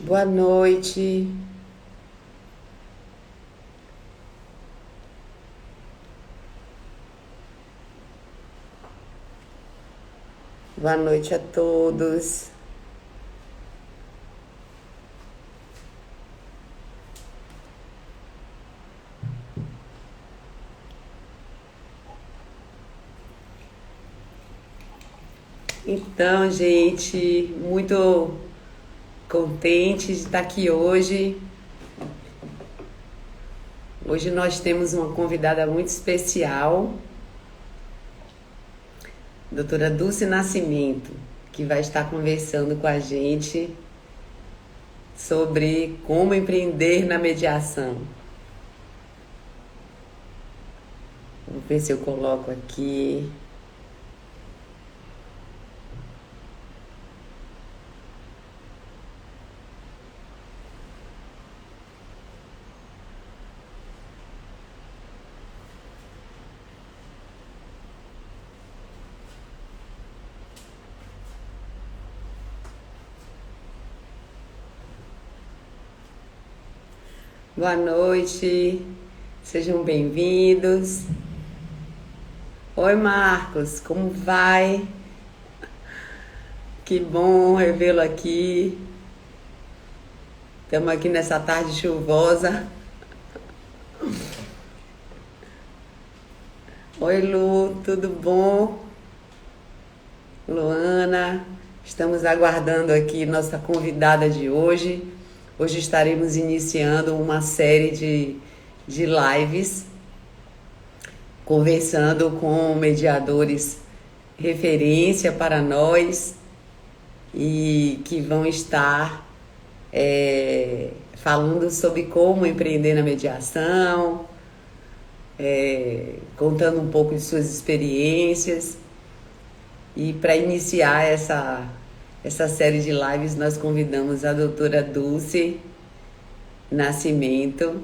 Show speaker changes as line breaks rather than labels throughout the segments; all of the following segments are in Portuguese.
Boa noite. Boa noite a todos. Então, gente, muito contente de estar aqui hoje. Hoje nós temos uma convidada muito especial, doutora Dulce Nascimento, que vai estar conversando com a gente sobre como empreender na mediação. Vou ver se eu coloco aqui. Boa noite, sejam bem-vindos. Oi, Marcos, como vai? Que bom revê-lo aqui. Estamos aqui nessa tarde chuvosa. Oi, Lu, tudo bom? Luana, estamos aguardando aqui nossa convidada de hoje. Hoje estaremos iniciando uma série de lives, conversando com mediadores referência para nós e que vão estar falando sobre como empreender na mediação, contando um pouco de suas experiências. E para iniciar essa série de lives, nós convidamos a doutora Dulce Nascimento.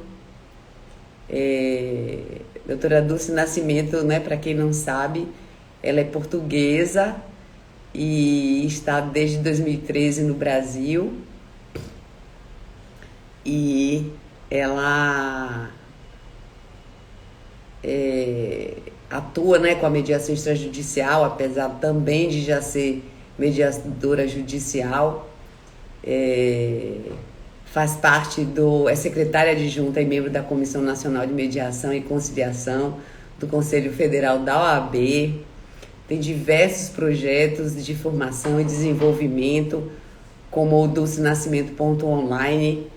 Doutora Dulce Nascimento, né, para quem não sabe, ela é portuguesa e está desde 2013 no Brasil. E ela atua, né, com a mediação extrajudicial, apesar também de já ser mediadora judicial. É, faz parte é secretária adjunta e membro da Comissão Nacional de Mediação e Conciliação do Conselho Federal da OAB. Tem diversos projetos de formação e desenvolvimento, como o Dulce Nascimento.online.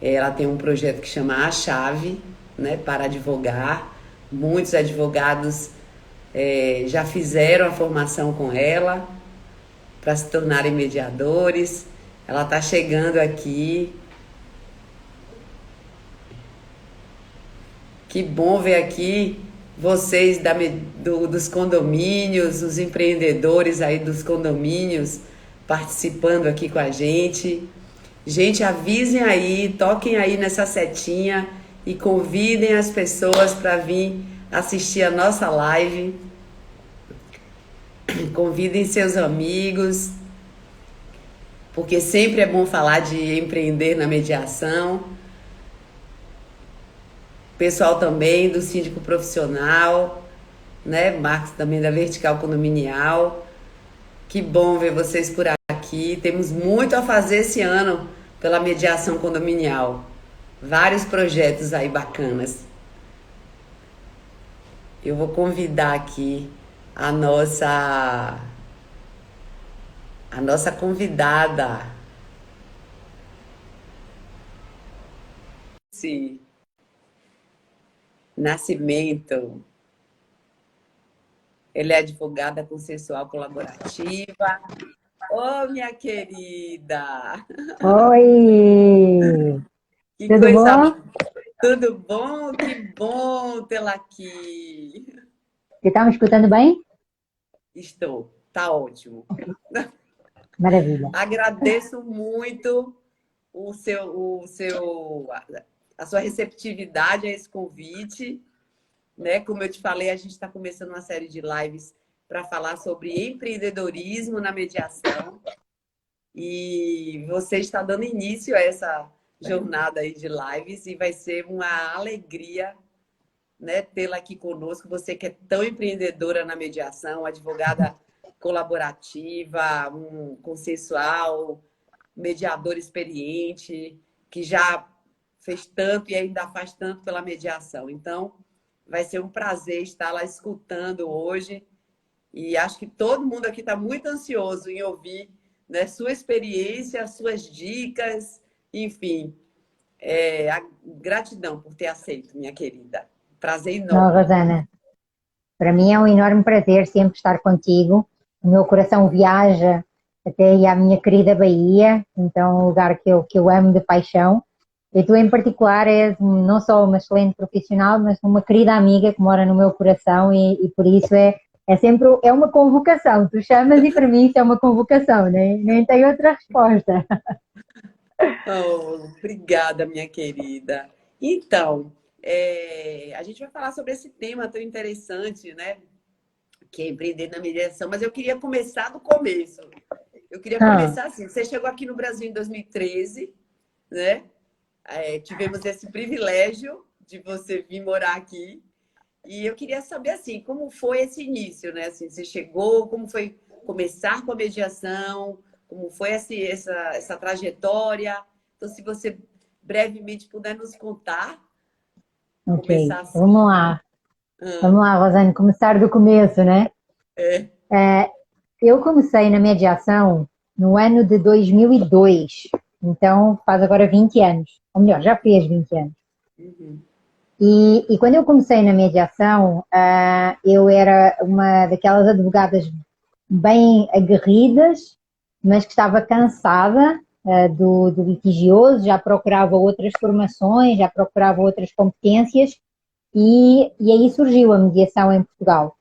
Ela tem um projeto que chama A Chave, né, para advogar. Muitos advogados já fizeram a formação com ela para se tornarem mediadores. Ela está chegando aqui. Que bom ver aqui vocês dos condomínios, os empreendedores aí dos condomínios participando aqui com a gente. Gente, avisem aí, toquem aí nessa setinha e convidem as pessoas para vir assistir a nossa live. Convidem seus amigos, porque sempre é bom falar de empreender na mediação. Pessoal também do síndico profissional, né? Marcos também da Vertical Condominial. Que bom ver vocês por aqui. Temos muito a fazer esse ano pela mediação condominial. Vários projetos aí bacanas. Eu vou convidar aqui a nossa convidada. Sim, Nascimento. Ele é advogada consensual colaborativa. Ô, minha querida!
Oi,
Que
tudo
coisa.
bom?
Tudo bom? Que bom tê-la aqui.
Você está me escutando bem?
Estou, tá ótimo.
Maravilha.
Agradeço muito a sua receptividade a esse convite, né? Como eu te falei, a gente está começando uma série de lives para falar sobre empreendedorismo na mediação. e você está dando início a essa jornada aí de lives e vai ser uma alegria, né, tê-la aqui conosco. Você que é tão empreendedora na mediação, advogada colaborativa, um consensual, mediador experiente, que já fez tanto e ainda faz tanto pela mediação. Então, vai ser um prazer estar lá escutando hoje. E acho que todo mundo aqui está muito ansioso em ouvir, né, sua experiência, suas dicas, enfim. A gratidão por ter aceito, minha querida. Prazer
Não,
enorme.
Rosana, para mim é um enorme prazer sempre estar contigo. O meu coração viaja até aí à minha querida Bahia, então um lugar que eu amo de paixão. E tu, em particular, és não só uma excelente profissional, mas uma querida amiga que mora no meu coração e por isso é sempre uma convocação. Tu chamas e para mim isso é uma convocação, nem tem outra resposta.
Oh, obrigada, minha querida. Então, a gente vai falar sobre esse tema tão interessante, né? Que é empreender na mediação, mas eu queria começar do começo. Eu queria
Ah,
começar assim. Você chegou aqui no Brasil em 2013, né? Tivemos esse privilégio de você vir morar aqui. E eu queria saber, assim, como foi esse início, né? Assim, você chegou, como foi começar com a mediação, como foi essa trajetória. Então, se você brevemente puder nos contar,
ok.
começar assim.
Vamos lá. Vamos lá, Rosane, começar do começo, né?
É.
Eu comecei na mediação no ano de 2002, então faz agora 20 anos, ou melhor, já fez 20 anos.
Uhum.
E quando eu comecei na mediação, eu era uma daquelas advogadas bem aguerridas, mas que estava cansada do litigioso, já procurava outras formações, já procurava outras competências, e aí surgiu a mediação em Portugal.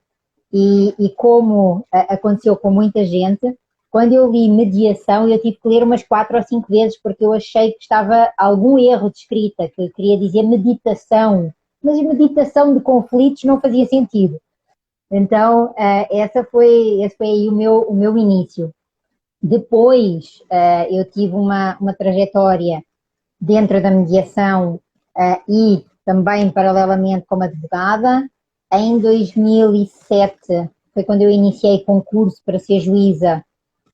E como aconteceu com muita gente, quando eu li mediação, eu tive que ler umas 4 ou 5 vezes, porque eu achei que estava algum erro de escrita, que queria dizer meditação, mas meditação de conflitos não fazia sentido. Então, esse foi aí o meu início. Depois, eu tive uma trajetória dentro da mediação e também paralelamente como advogada. Em 2007 foi quando eu iniciei concurso para ser juíza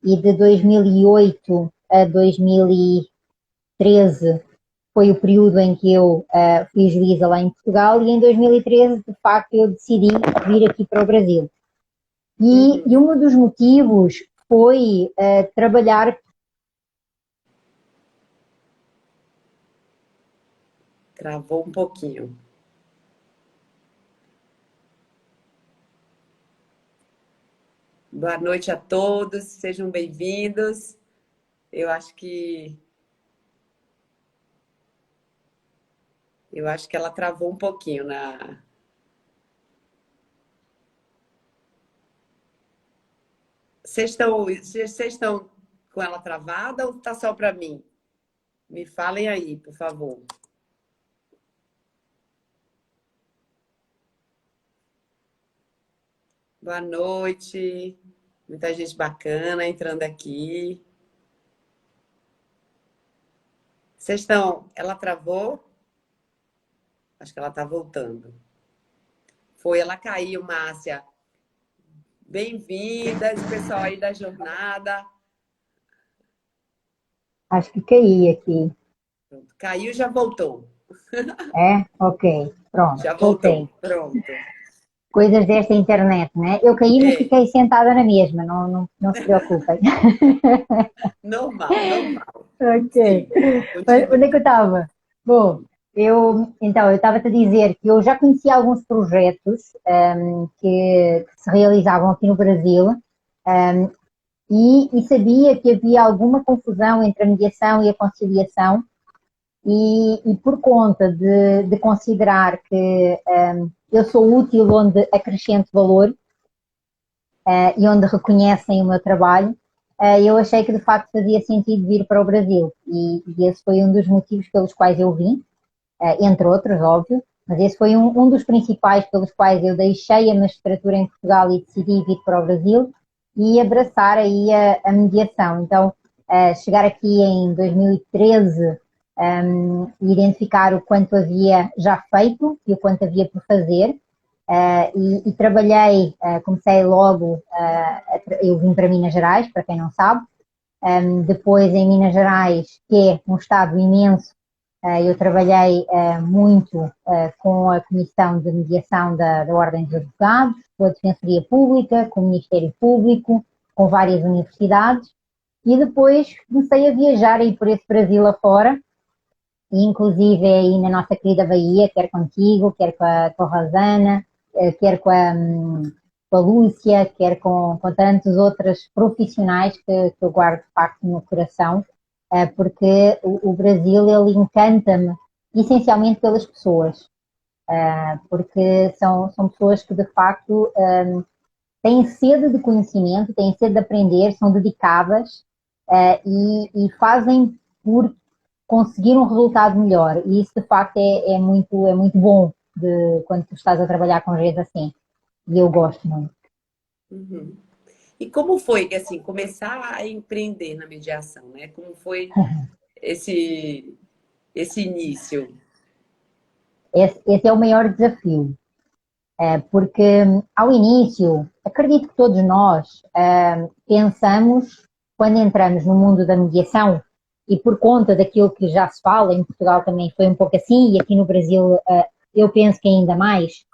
e de 2008 a 2013 foi o período em que eu fui juíza lá em Portugal e em 2013 de facto eu decidi vir aqui para o Brasil. E
Uhum.
um dos motivos foi trabalhar.
Travou um pouquinho. Boa noite a todos, sejam bem-vindos. Eu acho que ela travou um pouquinho na. Vocês estão com ela travada ou tá só para mim? Me falem aí, por favor. Boa noite. Muita gente bacana entrando aqui. Vocês estão. Ela travou? Acho que ela está voltando. Foi, ela caiu, Márcia. Bem-vindas, pessoal aí da jornada.
Acho que caí aqui.
Pronto, caiu, já voltou.
É? Ok, pronto,
Já voltou.
voltei.
Pronto.
Coisas desta internet, né? Eu caí, mas
É,
fiquei sentada na mesma, não se preocupem.
normal, normal.
Ok.
Sim,
Onde é que eu
continue.
estava? Bom, eu estava-te a dizer que eu já conhecia alguns projetos que se realizavam aqui no Brasil, e sabia que havia alguma confusão entre a mediação e a conciliação, e por conta de considerar que eu sou útil onde acrescento valor e onde reconhecem o meu trabalho, eu achei que de facto fazia sentido vir para o Brasil. E esse foi um dos motivos pelos quais eu vim, entre outros, óbvio, mas esse foi um dos principais pelos quais eu deixei a magistratura em Portugal e decidi vir para o Brasil e abraçar aí a mediação. Então, chegar aqui em 2013 e identificar o quanto havia já feito e o quanto havia por fazer. E trabalhei, comecei logo, eu vim para Minas Gerais, para quem não sabe. Depois em Minas Gerais, que é um estado imenso, eu trabalhei muito com a Comissão de Mediação da Ordem dos Advogados, com a Defensoria Pública, com o Ministério Público, com várias universidades, e depois comecei a viajar aí por esse Brasil afora, e inclusive aí na nossa querida Bahia, quer contigo, quer com a Rosana, quer com a Lúcia, quer com tantos outros profissionais que eu guardo de facto no coração, porque o Brasil, ele encanta-me essencialmente pelas pessoas, porque são pessoas que de facto têm sede de conhecimento, têm sede de aprender, são dedicadas e fazem por conseguir um resultado melhor. E isso de facto é muito bom quando tu estás a trabalhar com gente assim. E eu gosto muito.
Uhum. E como foi, assim, começar a empreender na mediação, né? Como foi esse início?
Esse é o maior desafio, porque ao início, acredito que todos nós pensamos, quando entramos no mundo da mediação, e por conta daquilo que já se fala, em Portugal também foi um pouco assim, e aqui no Brasil eu penso que ainda mais,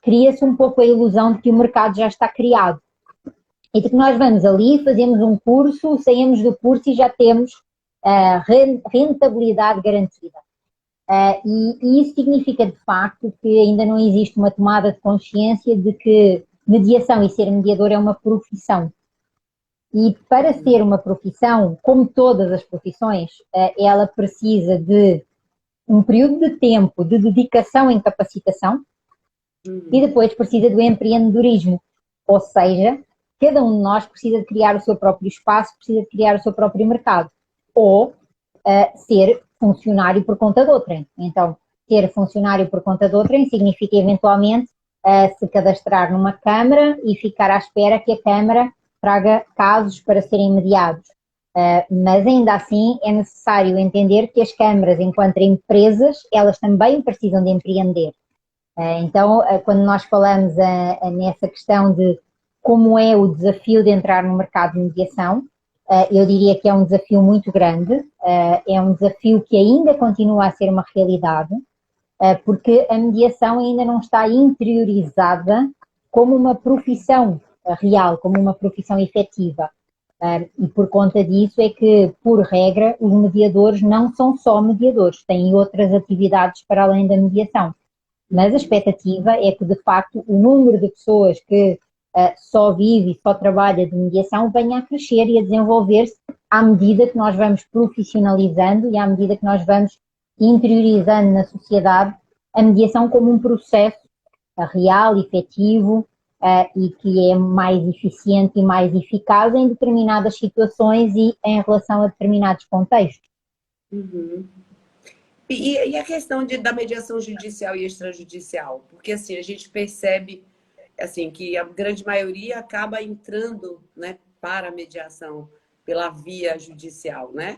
cria-se um pouco a ilusão de que o mercado já está criado. E de que nós vamos ali, fazemos um curso, saímos do curso e já temos rentabilidade garantida. E isso significa, de facto, que ainda não existe uma tomada de consciência de que mediação e ser mediador é uma profissão. E para ser uma profissão, como todas as profissões, ela precisa de um período de tempo de dedicação em capacitação e depois precisa do empreendedorismo. Ou seja, cada um de nós precisa de criar o seu próprio espaço, precisa de criar o seu próprio mercado. Ou ser funcionário por conta de outrem. Então, ser funcionário por conta de outrem significa, eventualmente, se cadastrar numa câmara e ficar à espera que a câmara traga casos para serem mediados. Mas, ainda assim, é necessário entender que as câmaras, enquanto empresas, elas também precisam de empreender. Então, quando nós falamos nessa questão de como é o desafio de entrar no mercado de mediação, eu diria que é um desafio muito grande, é um desafio que ainda continua a ser uma realidade, porque a mediação ainda não está interiorizada como uma profissão real, como uma profissão efetiva. E por conta disso é que, por regra, os mediadores não são só mediadores, têm outras atividades para além da mediação. Mas a expectativa é que, de facto, o número de pessoas que só vive e só trabalha de mediação venha a crescer e a desenvolver-se à medida que nós vamos profissionalizando e à medida que nós vamos interiorizando na sociedade a mediação como um processo real, efetivo e que é mais eficiente e mais eficaz em determinadas situações e em relação a determinados contextos.
Uhum. E a questão da mediação judicial e extrajudicial? Porque assim, a gente percebe assim, que a grande maioria acaba entrando, né, para a mediação pela via judicial, né?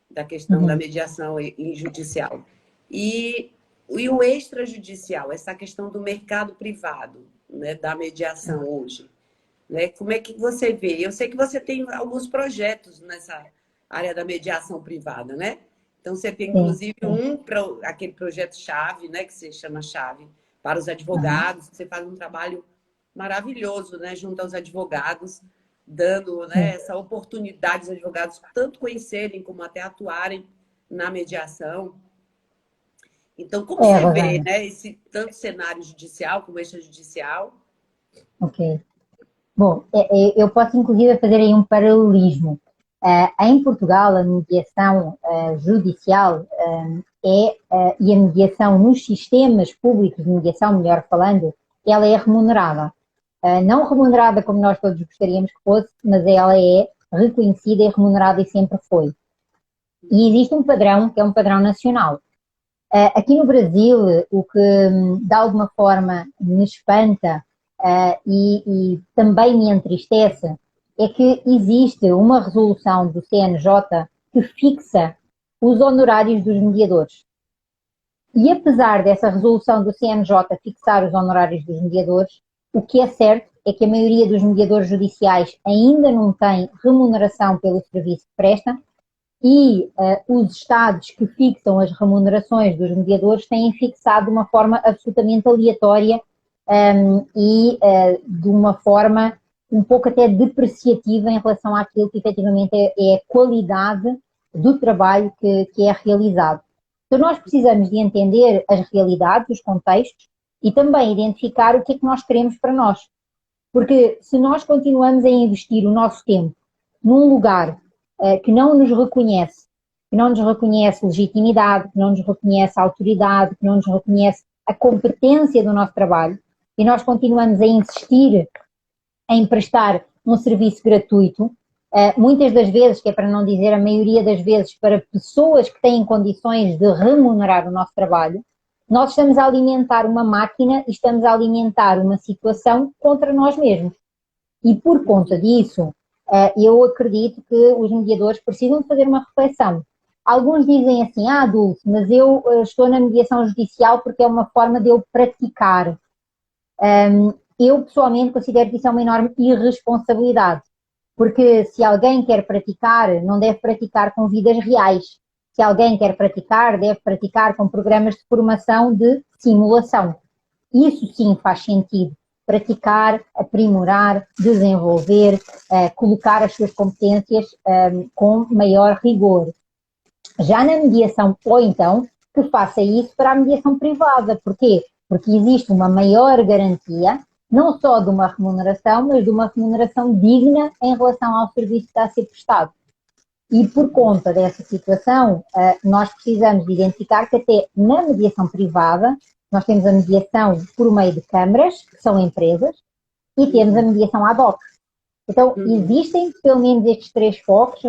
Da questão da mediação em judicial. E o extrajudicial, essa questão do mercado privado, né, da mediação hoje. Né? Como é que você vê? Eu sei que você tem alguns projetos nessa área da mediação privada, né? Então, você tem, inclusive, aquele projeto-chave, né, que se chama Chave, para os advogados. Você faz um trabalho maravilhoso, né, junto aos advogados, dando, né, essa oportunidade aos advogados tanto conhecerem como até atuarem na mediação. Então, como você vê, né, esse tanto cenário judicial como extrajudicial?
Ok. Bom, eu posso inclusive fazer aí um paralelismo. Em Portugal, a mediação judicial e a mediação nos sistemas públicos de mediação, melhor falando, ela é remunerada. Não remunerada como nós todos gostaríamos que fosse, mas ela é reconhecida e remunerada e sempre foi. E existe um padrão, que é um padrão nacional. Aqui no Brasil, o que de alguma forma me espanta e também me entristece é que existe uma resolução do CNJ que fixa os honorários dos mediadores. E apesar dessa resolução do CNJ fixar os honorários dos mediadores, o que é certo é que a maioria dos mediadores judiciais ainda não tem remuneração pelo serviço que presta e os Estados que fixam as remunerações dos mediadores têm fixado de uma forma absolutamente aleatória e de uma forma um pouco até depreciativa em relação àquilo que efetivamente é a qualidade do trabalho que é realizado. Então nós precisamos de entender as realidades, os contextos e também identificar o que é que nós queremos para nós. Porque se nós continuamos a investir o nosso tempo num lugar que não nos reconhece, legitimidade, que não nos reconhece autoridade, que não nos reconhece a competência do nosso trabalho, e nós continuamos a insistir em prestar um serviço gratuito, muitas das vezes, que é para não dizer a maioria das vezes, para pessoas que têm condições de remunerar o nosso trabalho, nós estamos a alimentar uma máquina e estamos a alimentar uma situação contra nós mesmos. E por conta disso, eu acredito que os mediadores precisam fazer uma reflexão. Alguns dizem assim, Dulce, mas eu estou na mediação judicial porque é uma forma de eu praticar. Eu pessoalmente considero que isso é uma enorme irresponsabilidade, porque se alguém quer praticar, não deve praticar com vidas reais. Se alguém quer praticar, deve praticar com programas de formação de simulação. Isso sim faz sentido. Praticar, aprimorar, desenvolver, colocar as suas competências com maior rigor. Já na mediação, ou então, que faça isso para a mediação privada. Porquê? Porque existe uma maior garantia, não só de uma remuneração, mas de uma remuneração digna em relação ao serviço que está a ser prestado. E por conta dessa situação, nós precisamos de identificar que até na mediação privada, nós temos a mediação por meio de câmaras, que são empresas, e temos a mediação ad hoc. Então, existem pelo menos estes 3 focos,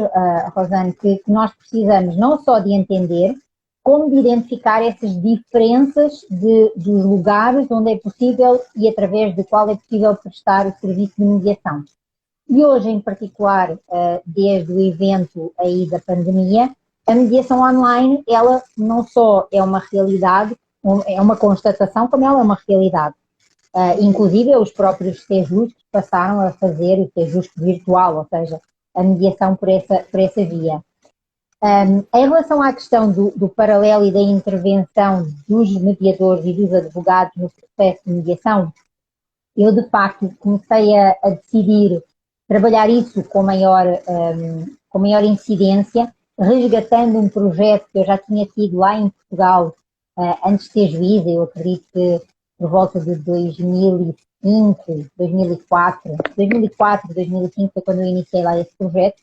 Rosane, que nós precisamos não só de entender, como de identificar essas diferenças dos lugares onde é possível e através do qual é possível prestar o serviço de mediação. E hoje, em particular, desde o evento aí da pandemia, a mediação online, ela não só é uma realidade, é uma constatação, como ela é uma realidade. Inclusive, os próprios TJUS passaram a fazer o TJUS virtual, ou seja, a mediação por essa via. Em relação à questão do paralelo e da intervenção dos mediadores e dos advogados no processo de mediação, eu, de facto, comecei a decidir trabalhar isso com maior incidência, resgatando um projeto que eu já tinha tido lá em Portugal antes de ser juíza. Eu acredito que por volta de 2005, 2004, 2005 foi quando eu iniciei lá esse projeto,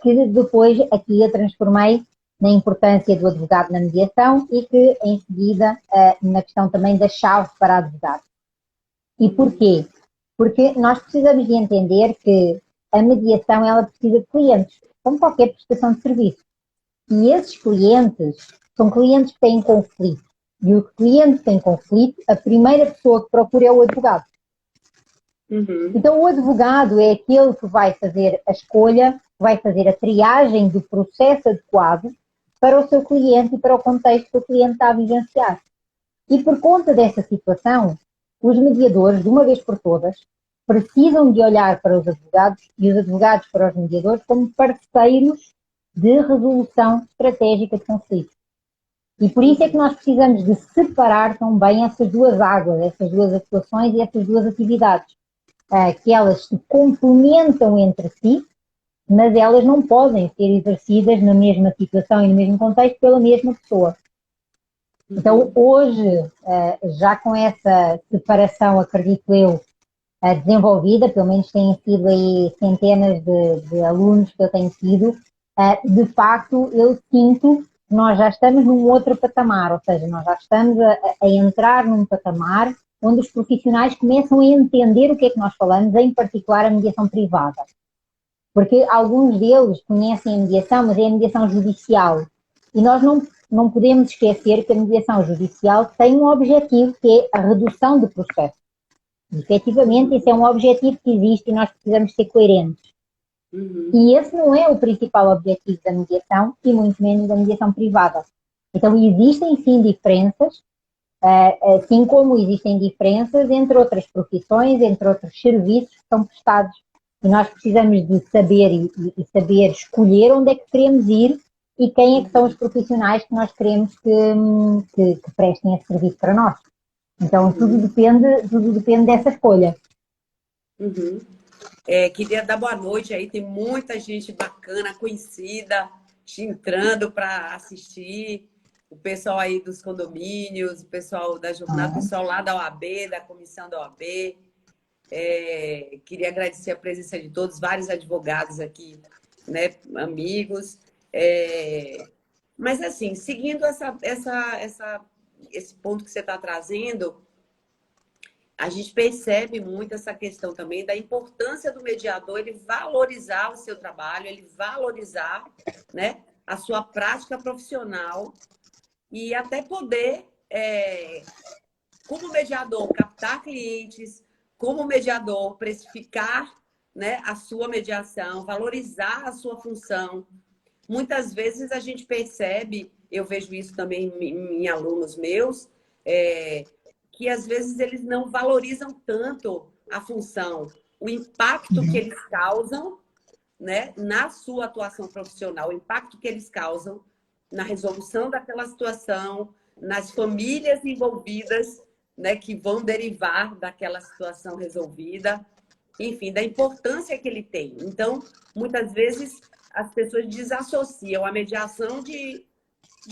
que depois aqui eu transformei na importância do advogado na mediação e que em seguida na questão também da chave para advogado. E porquê? Porque nós precisamos de entender que a mediação ela precisa de clientes, como qualquer prestação de serviço. E esses clientes são clientes que têm conflito. E o cliente tem conflito, a primeira pessoa que procura é o advogado. Então o advogado é aquele que vai fazer a escolha, vai fazer a triagem do processo adequado para o seu cliente e para o contexto que o cliente está a vivenciar. E por conta dessa situação, os mediadores, de uma vez por todas, precisam de olhar para os advogados e os advogados para os mediadores como parceiros de resolução estratégica de conflitos. E por isso é que nós precisamos de separar também essas duas águas, essas duas atuações e essas duas atividades, que elas se complementam entre si, mas elas não podem ser exercidas na mesma situação e no mesmo contexto pela mesma pessoa. Então, hoje, já com essa separação, acredito eu, desenvolvida, pelo menos têm sido aí centenas de alunos que eu tenho tido, de facto, eu sinto que nós já estamos num outro patamar, ou seja, nós já estamos a entrar num patamar onde os profissionais começam a entender o que é que nós falamos, em particular a mediação privada. Porque alguns deles conhecem a mediação, mas é a mediação judicial. E nós não podemos esquecer que a mediação judicial tem um objetivo, que é a redução do processo. E, efetivamente, esse é um objetivo que existe e nós precisamos ser coerentes.
Uhum.
E esse não é o principal objetivo da mediação e muito menos da mediação privada. Então existem sim diferenças, assim como existem diferenças entre outras profissões, entre outros serviços que são prestados. E nós precisamos de saber e saber escolher onde é que queremos ir e quem é que são os
Uhum.
profissionais que nós queremos que prestem esse serviço para nós. Então
Uhum.
tudo depende dessa escolha.
Uhum. Queria dar boa noite aí, tem muita gente bacana, conhecida, entrando para assistir. O pessoal aí dos condomínios, o pessoal da jornada, o pessoal lá da OAB, da comissão da OAB. Queria agradecer a presença de todos, vários advogados aqui, né, amigos. Mas, assim, seguindo esse ponto que você está trazendo, a gente percebe muito essa questão também da importância do mediador, ele valorizar o seu trabalho, ele valorizar, né, a sua prática profissional e até poder, como mediador, captar clientes, como mediador, precificar, né, a sua mediação, valorizar a sua função. Muitas vezes a gente percebe, eu vejo isso também em alunos meus, que às vezes eles não valorizam tanto a função, o impacto que eles causam, né, na sua atuação profissional, o impacto que eles causam na resolução daquela situação, nas famílias envolvidas, né, que vão derivar daquela situação resolvida, enfim, da importância que ele tem. Então, muitas vezes as pessoas desassociam a mediação de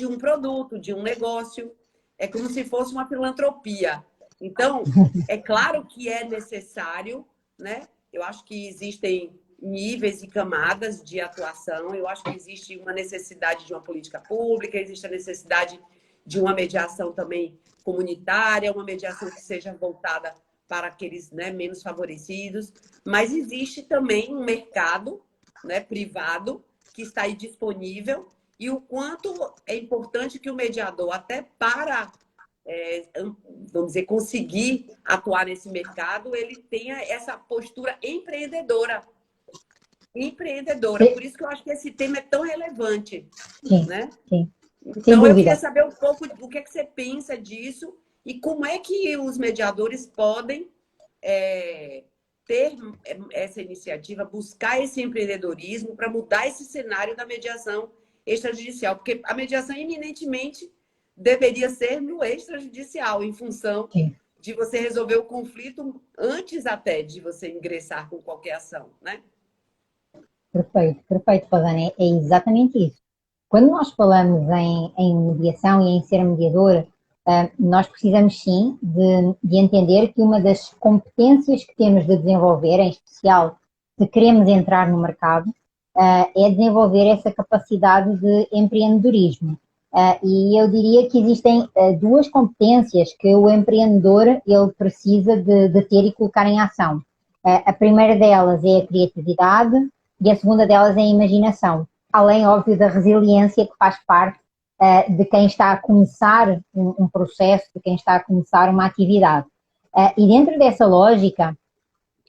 um produto, de um negócio. É como se fosse uma filantropia. Então, é claro que é necessário, né? Eu acho que existem níveis e camadas de atuação. Eu acho que existe uma necessidade de uma política pública, existe a necessidade de uma mediação também comunitária, uma mediação que seja voltada para aqueles, né, menos favorecidos. Mas existe também um mercado, né, privado que está aí disponível e o quanto é importante que o mediador, até para, vamos dizer, conseguir atuar nesse mercado, ele tenha essa postura empreendedora. Empreendedora. Por isso que eu acho que esse tema é tão relevante,
Sim,
né?
sim, sem
Então, eu queria
dúvida.
saber um pouco o que é que você pensa disso e como é que os mediadores podem ter essa iniciativa, buscar esse empreendedorismo para mudar esse cenário da mediação extrajudicial, porque a mediação eminentemente deveria ser no extrajudicial, em função
Sim.
de você resolver o conflito antes até de você ingressar com qualquer ação, né?
Perfeito, perfeito, Padane. É exatamente isso. Quando nós falamos em mediação e em ser mediador, nós precisamos sim de entender que uma das competências que temos de desenvolver, em especial se queremos entrar no mercado, é desenvolver essa capacidade de empreendedorismo. E eu diria que existem duas competências que o empreendedor ele precisa de ter e colocar em ação. A primeira delas é a criatividade e a segunda delas é a imaginação. Além, óbvio, da resiliência que faz parte de quem está a começar um processo, de quem está a começar uma atividade. E dentro dessa lógica,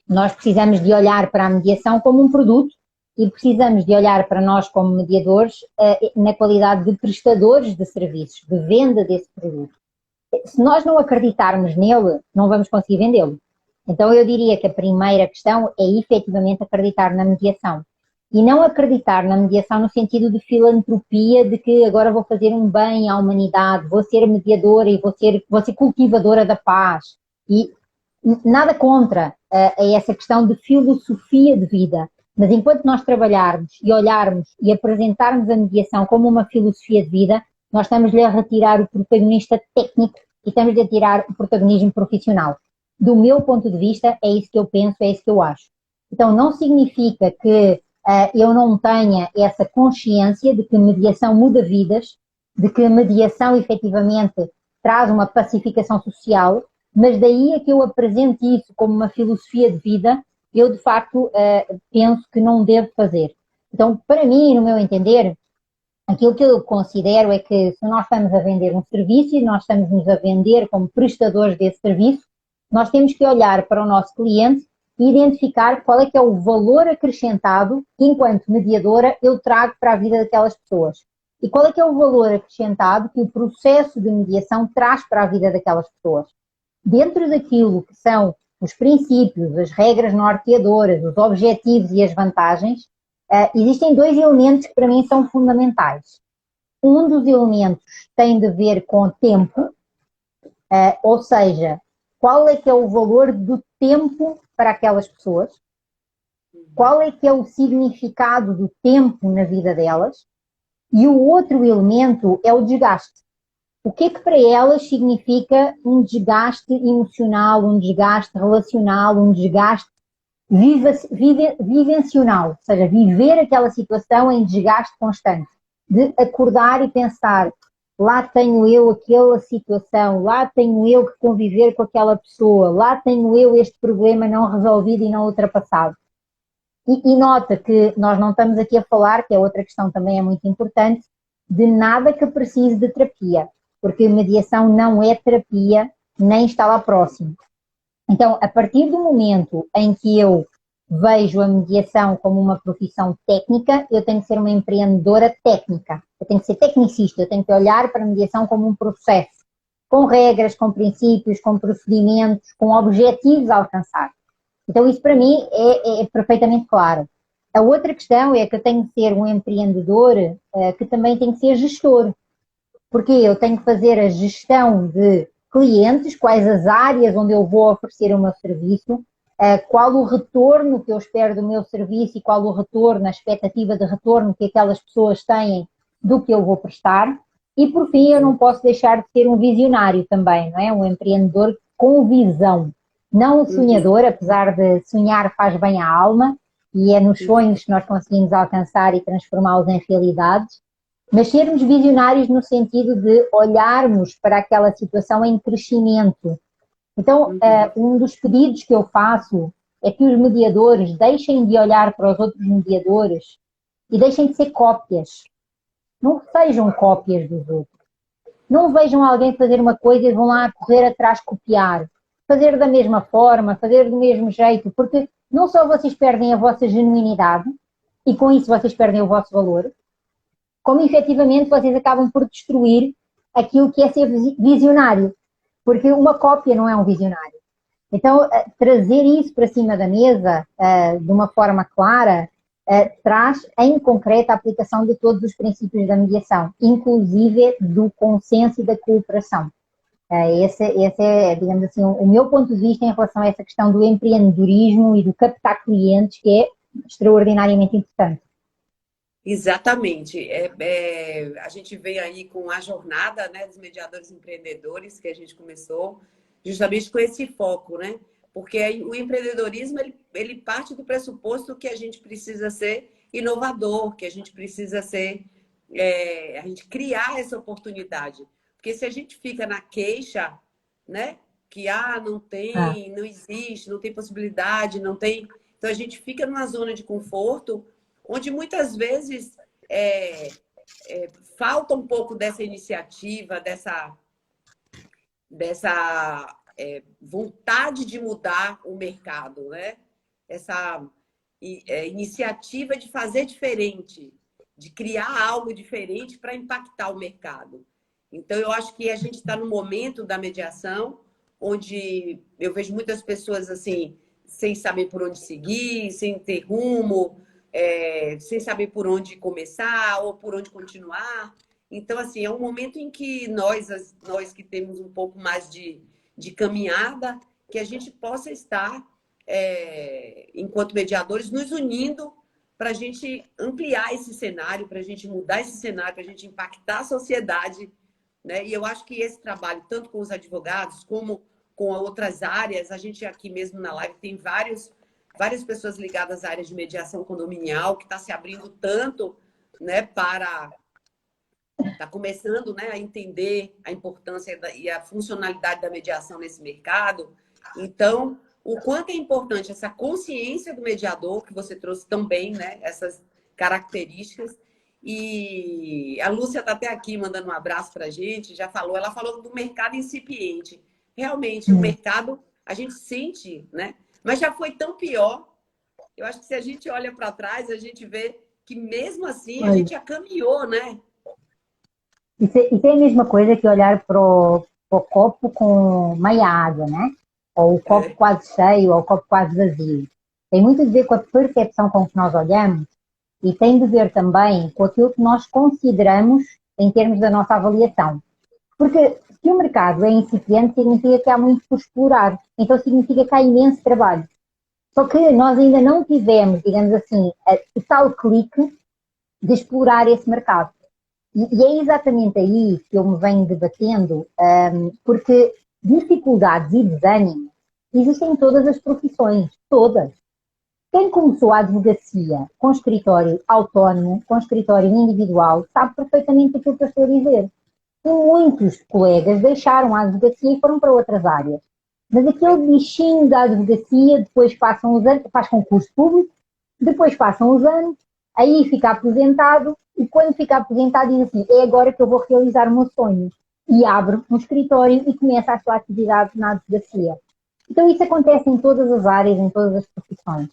nós precisamos de olhar para a mediação como um produto e precisamos de olhar para nós como mediadores na qualidade de prestadores de serviços, de venda desse produto. Se nós não acreditarmos nele, não vamos conseguir vendê-lo. Então eu diria que a primeira questão é efetivamente acreditar na mediação. E não acreditar na mediação no sentido de filantropia, de que agora vou fazer um bem à humanidade, vou ser mediadora e vou ser cultivadora da paz. E nada contra essa questão de filosofia de vida. Mas enquanto nós trabalharmos e olharmos e apresentarmos a mediação como uma filosofia de vida, nós estamos-lhe a retirar o protagonista técnico e estamos-lhe a tirar o protagonismo profissional. Do meu ponto de vista, é isso que eu penso, é isso que eu acho. Então, não significa que eu não tenha essa consciência de que mediação muda vidas, de que mediação efetivamente traz uma pacificação social, mas daí a que eu apresente isso como uma filosofia de vida, eu de facto penso que não devo fazer. Então, para mim, no meu entender, aquilo que eu considero é que se nós estamos a vender um serviço e nós estamos-nos a vender como prestadores desse serviço, nós temos que olhar para o nosso cliente e identificar qual é que é o valor acrescentado que, enquanto mediadora, eu trago para a vida daquelas pessoas. E qual é que é o valor acrescentado que o processo de mediação traz para a vida daquelas pessoas. Dentro daquilo que são os princípios, as regras norteadoras, os objetivos e as vantagens, existem dois elementos que para mim são fundamentais. Um dos elementos tem de ver com tempo, ou seja, qual é que é o valor do tempo para aquelas pessoas, qual é que é o significado do tempo na vida delas, e o outro elemento é o desgaste. O que é que para elas significa um desgaste emocional, um desgaste relacional, um desgaste vivencional, ou seja, viver aquela situação em desgaste constante, de acordar e pensar, lá tenho eu aquela situação, lá tenho eu que conviver com aquela pessoa, lá tenho eu este problema não resolvido e não ultrapassado. E nota que nós não estamos aqui a falar, que é outra questão também é muito importante, de nada que precise de terapia, porque mediação não é terapia, nem está lá próximo. Então, a partir do momento em que eu vejo a mediação como uma profissão técnica, eu tenho que ser uma empreendedora técnica. Eu tenho que ser tecnicista, eu tenho que olhar para a mediação como um processo, com regras, com princípios, com procedimentos, com objetivos a alcançar. Então, isso para mim é perfeitamente claro. A outra questão é que eu tenho que ser um empreendedor que também tem que ser gestor, porque eu tenho que fazer a gestão de clientes, quais as áreas onde eu vou oferecer o meu serviço, qual o retorno que eu espero do meu serviço e qual o retorno, a expectativa de retorno que aquelas pessoas têm do que eu vou prestar. E, por fim, eu não posso deixar de ser um visionário também, não é? Um empreendedor com visão. Não um sonhador, apesar de sonhar faz bem à alma, e é nos sonhos que nós conseguimos alcançar e transformá-los em realidades, mas sermos visionários no sentido de olharmos para aquela situação em crescimento. Então, um dos pedidos que eu faço é que os mediadores deixem de olhar para os outros mediadores e deixem de ser cópias. Não sejam cópias dos outros. Não vejam alguém fazer uma coisa e vão lá correr atrás copiar. Fazer da mesma forma, fazer do mesmo jeito, porque não só vocês perdem a vossa genuinidade, e com isso vocês perdem o vosso valor, como efetivamente vocês acabam por destruir aquilo que é ser visionário. Porque uma cópia não é um visionário. Então, trazer isso para cima da mesa, de uma forma clara, traz em concreto a aplicação de todos os princípios da mediação, inclusive do consenso e da cooperação. Esse é, digamos assim, o meu ponto de vista em relação a essa questão do empreendedorismo e do captar clientes, que é extraordinariamente importante.
Exatamente. A gente vem aí com a jornada, né, dos mediadores empreendedores que a gente começou justamente com esse foco, né? Porque o empreendedorismo ele parte do pressuposto que a gente precisa ser inovador, que a gente precisa ser a gente criar essa oportunidade. Porque se a gente fica na queixa, né, que não tem, não existe, não tem possibilidade, não tem, então a gente fica numa zona de conforto onde muitas vezes falta um pouco dessa iniciativa, dessa vontade de mudar o mercado, né? Essa iniciativa de fazer diferente, de criar algo diferente para impactar o mercado. Então, eu acho que a gente está no momento da mediação, onde eu vejo muitas pessoas assim, sem saber por onde seguir, sem ter rumo, sem saber por onde começar ou por onde continuar. Então, assim, é um momento em que nós que temos um pouco mais de caminhada, que a gente possa estar, enquanto mediadores, nos unindo para a gente ampliar esse cenário, para a gente mudar esse cenário, para a gente impactar a sociedade, né? E eu acho que esse trabalho, tanto com os advogados como com outras áreas, a gente aqui mesmo na live tem várias pessoas ligadas à área de mediação condominial, que está se abrindo tanto, né, está começando, né, a entender a importância e a funcionalidade da mediação nesse mercado. Então, o quanto é importante essa consciência do mediador, que você trouxe também, né, essas características. E a Lúcia está até aqui mandando um abraço para a gente, ela falou do mercado incipiente. Realmente, o mercado, a gente sente, né? Mas já foi tão pior. Eu acho que se a gente olha para trás, a gente vê que mesmo assim a gente já caminhou, né?
Isso é a mesma coisa que olhar para o copo com meia água, né? Ou o copo
É.
quase cheio, ou o copo quase vazio. Tem muito a ver com a percepção com que nós olhamos e tem de ver também com aquilo que nós consideramos em termos da nossa avaliação. Porque se o mercado é incipiente, significa que há muito por explorar. Então significa que há imenso trabalho. Só que nós ainda não tivemos, digamos assim, o tal clique de explorar esse mercado. E é exatamente aí que eu me venho debatendo, porque dificuldades e desânimo existem em todas as profissões, todas. Quem começou a advocacia com escritório autónomo, com escritório individual, sabe perfeitamente aquilo que eu estou a dizer. E muitos colegas deixaram a advocacia e foram para outras áreas. Mas aquele bichinho da advocacia, depois passam os anos, faz concurso público, depois passam os anos, aí fica aposentado, e quando fica aposentado diz assim, é agora que eu vou realizar o meu sonho. E abre um escritório e começa a sua atividade na advocacia. Então isso acontece em todas as áreas, em todas as profissões.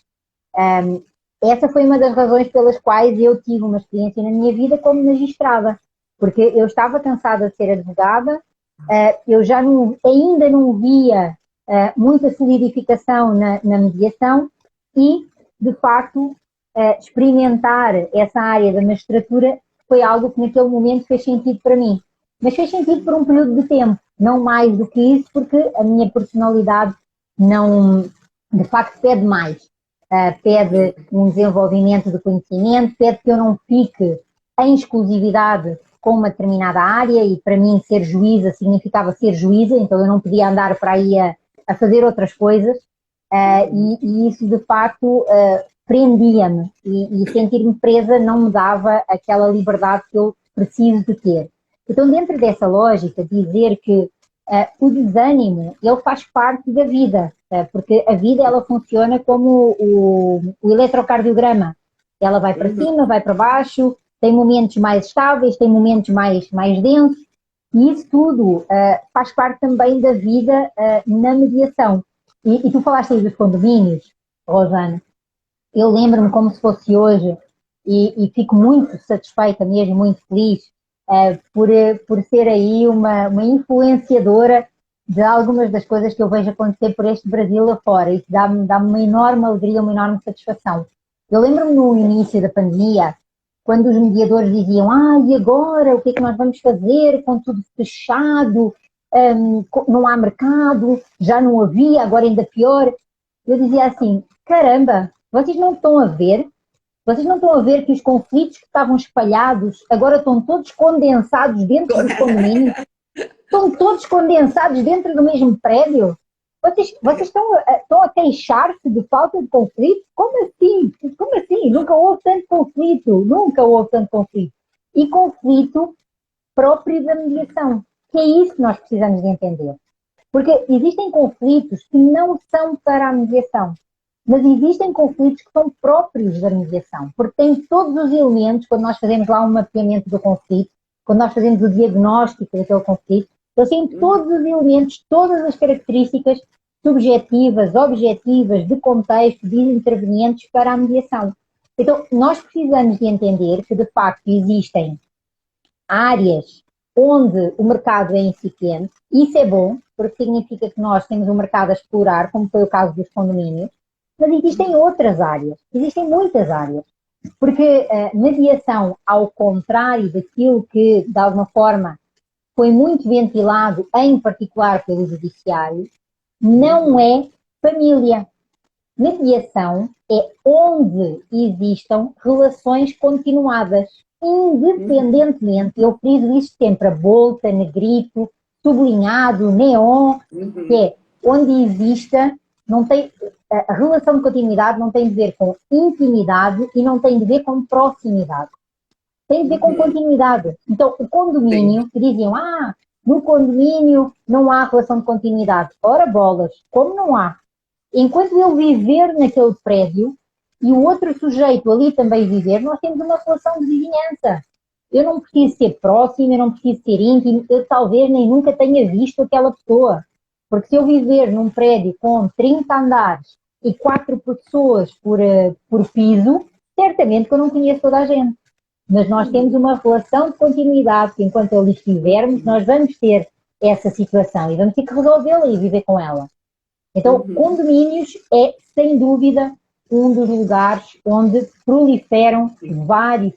Essa foi uma das razões pelas quais eu tive uma experiência na minha vida como magistrada, porque eu estava cansada de ser advogada, eu já não, ainda não via muita solidificação na mediação e, de facto, experimentar essa área da magistratura foi algo que naquele momento fez sentido para mim. Mas fez sentido por um período de tempo, não mais do que isso, porque a minha personalidade não, de facto, pede mais. Pede um desenvolvimento de conhecimento, pede que eu não fique em exclusividade com uma determinada área e para mim ser juíza significava ser juíza, então eu não podia andar para aí a fazer outras coisas e isso de facto prendia-me e sentir-me presa não me dava aquela liberdade que eu preciso de ter. Então dentro dessa lógica dizer que o desânimo ele faz parte da vida, porque a vida ela funciona como o eletrocardiograma, ela vai para cima, vai para baixo, tem momentos mais estáveis, tem momentos mais densos, e isso tudo faz parte também da vida na mediação. E tu falaste aí dos condomínios, Rosana, eu lembro-me como se fosse hoje, e fico muito satisfeita mesmo, muito feliz, por ser aí uma influenciadora de algumas das coisas que eu vejo acontecer por este Brasil afora. Isso dá-me uma enorme alegria, uma enorme satisfação. Eu lembro-me no início da pandemia, quando os mediadores diziam, e agora, o que é que nós vamos fazer com tudo fechado, não há mercado, já não havia, agora ainda pior. Eu dizia assim, caramba, vocês não estão a ver? Vocês não estão a ver que os conflitos que estavam espalhados agora estão todos condensados dentro dos condomínios? Estão todos condensados dentro do mesmo prédio? Vocês estão a queixar-se de falta de conflito? Como assim? Como assim? Nunca houve tanto conflito. Nunca houve tanto conflito. E conflito próprio da mediação. Que é isso que nós precisamos de entender. Porque existem conflitos que não são para a mediação. Mas existem conflitos que são próprios da mediação. Porque tem todos os elementos, quando nós fazemos lá um mapeamento do conflito, quando nós fazemos o diagnóstico daquele conflito, eles têm todos os elementos, todas as características subjetivas, objetivas, de contexto, de intervenientes para a mediação. Então, nós precisamos de entender que, de facto, existem áreas onde o mercado é incipiente. Isso é bom, porque significa que nós temos um mercado a explorar, como foi o caso dos condomínios, mas existem outras áreas, existem muitas áreas. Porque mediação, ao contrário daquilo que, de alguma forma, foi muito ventilado, em particular pelo judiciário, não é família. Mediação é onde existam relações continuadas, independentemente, eu friso isto sempre, a bolta, negrito, sublinhado, neon, que é onde exista, não tem, a relação de continuidade não tem de ver com intimidade e não tem de ver com proximidade. Tem de ver com continuidade. Então, o condomínio, que diziam, no condomínio não há relação de continuidade. Ora bolas, como não há? Enquanto eu viver naquele prédio e o outro sujeito ali também viver, nós temos uma relação de vizinhança. Eu não preciso ser próximo, eu não preciso ser íntimo, eu talvez nem nunca tenha visto aquela pessoa. Porque se eu viver num prédio com 30 andares e 4 pessoas por piso, certamente que eu não conheço toda a gente. Mas nós temos uma relação de continuidade, que enquanto ali estivermos, nós vamos ter essa situação e vamos ter que resolvê-la e viver com ela. Então, condomínios é, sem dúvida, um dos lugares onde proliferam vários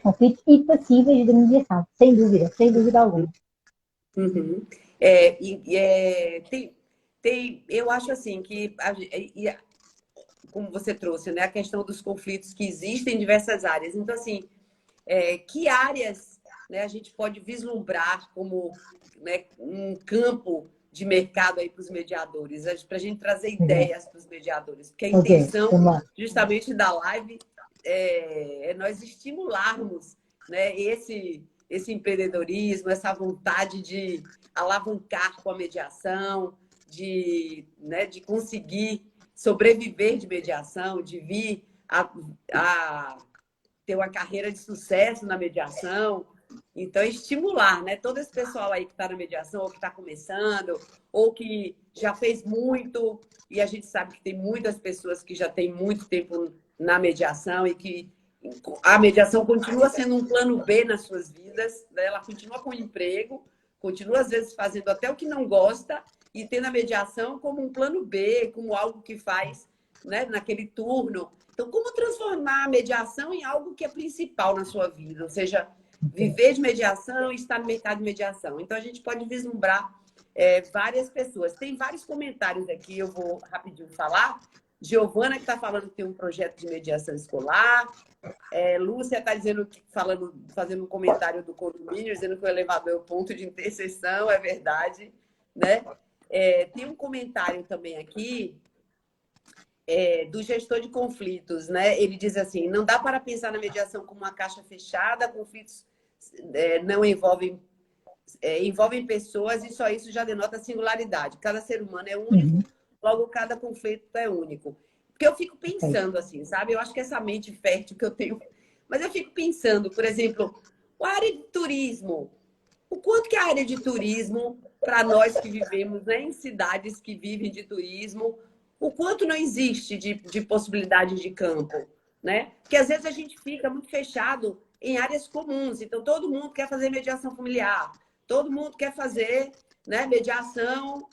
conflitos e passíveis de mediação, sem dúvida alguma.
Uhum. Eu acho assim que, como você trouxe, né, a questão dos conflitos que existem em diversas áreas. Então, assim, que áreas, né, a gente pode vislumbrar como, né, um campo de mercado aí para os mediadores, para a gente trazer ideias para os mediadores, porque a intenção justamente da live é nós estimularmos, né, esse empreendedorismo, essa vontade de alavancar com a mediação, né, de conseguir sobreviver de mediação, de vir a ter uma carreira de sucesso na mediação. Então, estimular, né? Todo esse pessoal aí que está na mediação, ou que está começando, ou que já fez muito, e a gente sabe que tem muitas pessoas que já têm muito tempo na mediação e que a mediação continua sendo um plano B nas suas vidas, né? Ela continua com emprego, continua às vezes fazendo até o que não gosta e tendo a mediação como um plano B, como algo que faz, né, naquele turno. Então, como transformar a mediação em algo que é principal na sua vida? Ou seja, viver de mediação e estar no mercado de mediação. Então, a gente pode vislumbrar várias pessoas. Tem vários comentários aqui, eu vou rapidinho falar. Giovana, que está falando que tem um projeto de mediação escolar. Lúcia está dizendo, fazendo um comentário do condomínio, dizendo que o elevador é o ponto de interseção, é verdade, né? Tem um comentário também aqui do gestor de conflitos, né? Ele diz assim: não dá para pensar na mediação como uma caixa fechada, conflitos não envolvem pessoas e só isso já denota singularidade. Cada ser humano é único, logo cada conflito é único. Porque eu fico pensando assim, sabe? Eu acho que essa mente fértil que eu tenho, mas eu fico pensando, por exemplo, a área de turismo. O quanto que a área de turismo, para nós que vivemos, né, em cidades que vivem de turismo, o quanto não existe de possibilidade de campo, né? Porque às vezes a gente fica muito fechado em áreas comuns. Então, todo mundo quer fazer mediação familiar, todo mundo quer fazer, né, mediação,